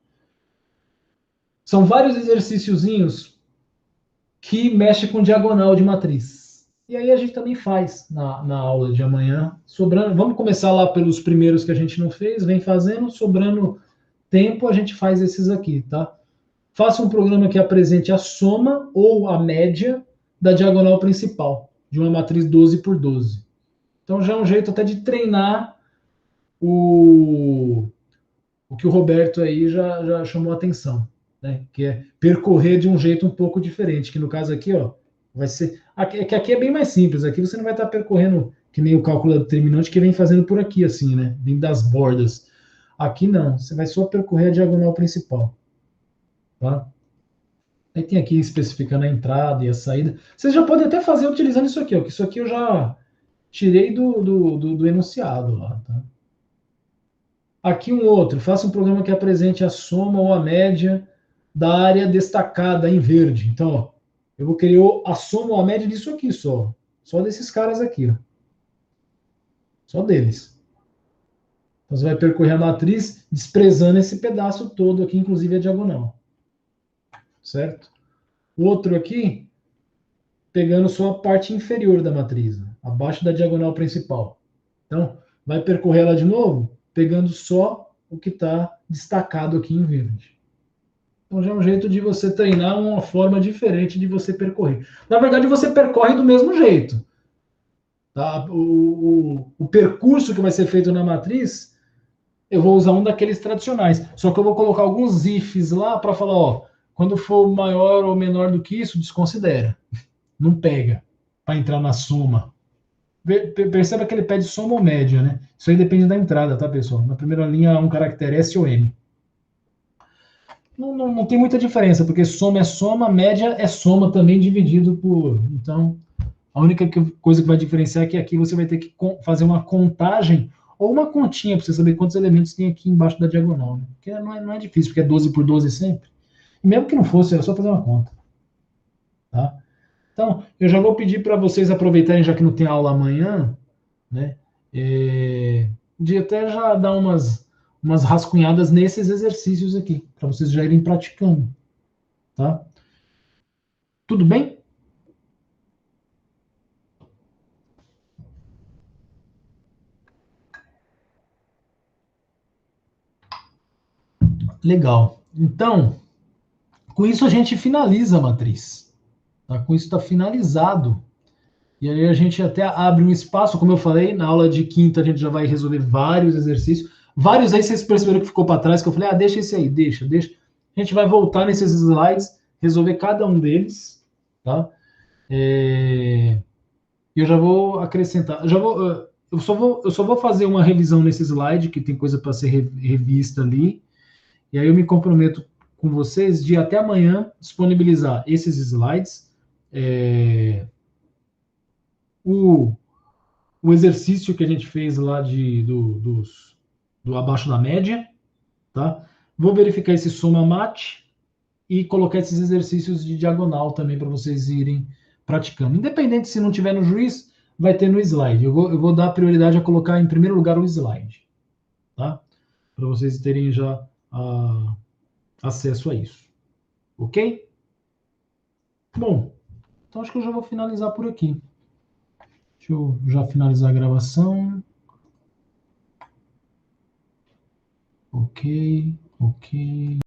A: São vários exercíciozinhos que mexem com diagonal de matriz. E aí a gente também faz na aula de amanhã. Sobrando, vamos começar lá pelos primeiros que a gente não fez, vem fazendo, sobrando tempo, a gente faz esses aqui, tá? Faça um programa que apresente a soma ou a média da diagonal principal, de uma matriz 12 por 12. Então já é um jeito até de treinar o que o Roberto aí já chamou a atenção, né? Que é percorrer de um jeito um pouco diferente, que no caso aqui, ó, vai ser... Aqui é bem mais simples, aqui você não vai estar percorrendo que nem o cálculo determinante que vem fazendo por aqui, assim, né? Vindo das bordas. Aqui não, você vai só percorrer a diagonal principal, tá? Aí tem aqui especificando a entrada e a saída. Você já pode até fazer utilizando isso aqui, ó, que isso aqui eu já tirei do enunciado lá, tá? Aqui um outro, faça um programa que apresente a soma ou a média da área destacada em verde. Então, ó, eu vou querer a soma ou a média disso aqui só desses caras aqui, ó. Só deles. Então, você vai percorrer a matriz desprezando esse pedaço todo aqui, inclusive a diagonal. Certo? O outro aqui, pegando só a parte inferior da matriz, né? Abaixo da diagonal principal. Então, vai percorrer ela de novo, pegando só o que está destacado aqui em verde. Então já é um jeito de você treinar uma forma diferente de você percorrer. Na verdade, você percorre do mesmo jeito. Tá? O percurso que vai ser feito na matriz, eu vou usar um daqueles tradicionais. Só que eu vou colocar alguns ifs lá para falar, ó, quando for maior ou menor do que isso, desconsidera. Não pega para entrar na soma. Perceba que ele pede soma ou média, né? Isso aí depende da entrada, tá, pessoal? Na primeira linha, um caractere S ou M. Não tem muita diferença, porque soma é soma, média é soma também dividido por. Então, a única coisa que vai diferenciar é que aqui você vai ter que fazer uma contagem ou uma continha para você saber quantos elementos tem aqui embaixo da diagonal. Né? Porque não é difícil, porque é 12 por 12 sempre. E mesmo que não fosse, era só fazer uma conta. Tá? Então, eu já vou pedir para vocês aproveitarem, já que não tem aula amanhã, né? De até já dar umas rascunhadas nesses exercícios aqui, para vocês já irem praticando. Tá? Tudo bem? Legal. Então, com isso a gente finaliza a matriz. Tá? Com isso está finalizado. E aí a gente até abre um espaço, como eu falei, na aula de quinta a gente já vai resolver vários exercícios. Vários aí vocês perceberam que ficou para trás, que eu falei, deixa esse aí, deixa. A gente vai voltar nesses slides, resolver cada um deles, tá? Eu já vou acrescentar, eu só vou fazer uma revisão nesse slide, que tem coisa para ser revista ali, e aí eu me comprometo com vocês de até amanhã disponibilizar esses slides, o exercício que a gente fez lá do abaixo da média, tá? Vou verificar esse soma mate e colocar esses exercícios de diagonal também para vocês irem praticando. Independente se não tiver no juiz, vai ter no slide. Eu vou dar prioridade a colocar em primeiro lugar o slide, tá? Para vocês terem já acesso a isso. Ok? Bom, então acho que eu já vou finalizar por aqui. Deixa eu já finalizar a gravação. Ok, ok.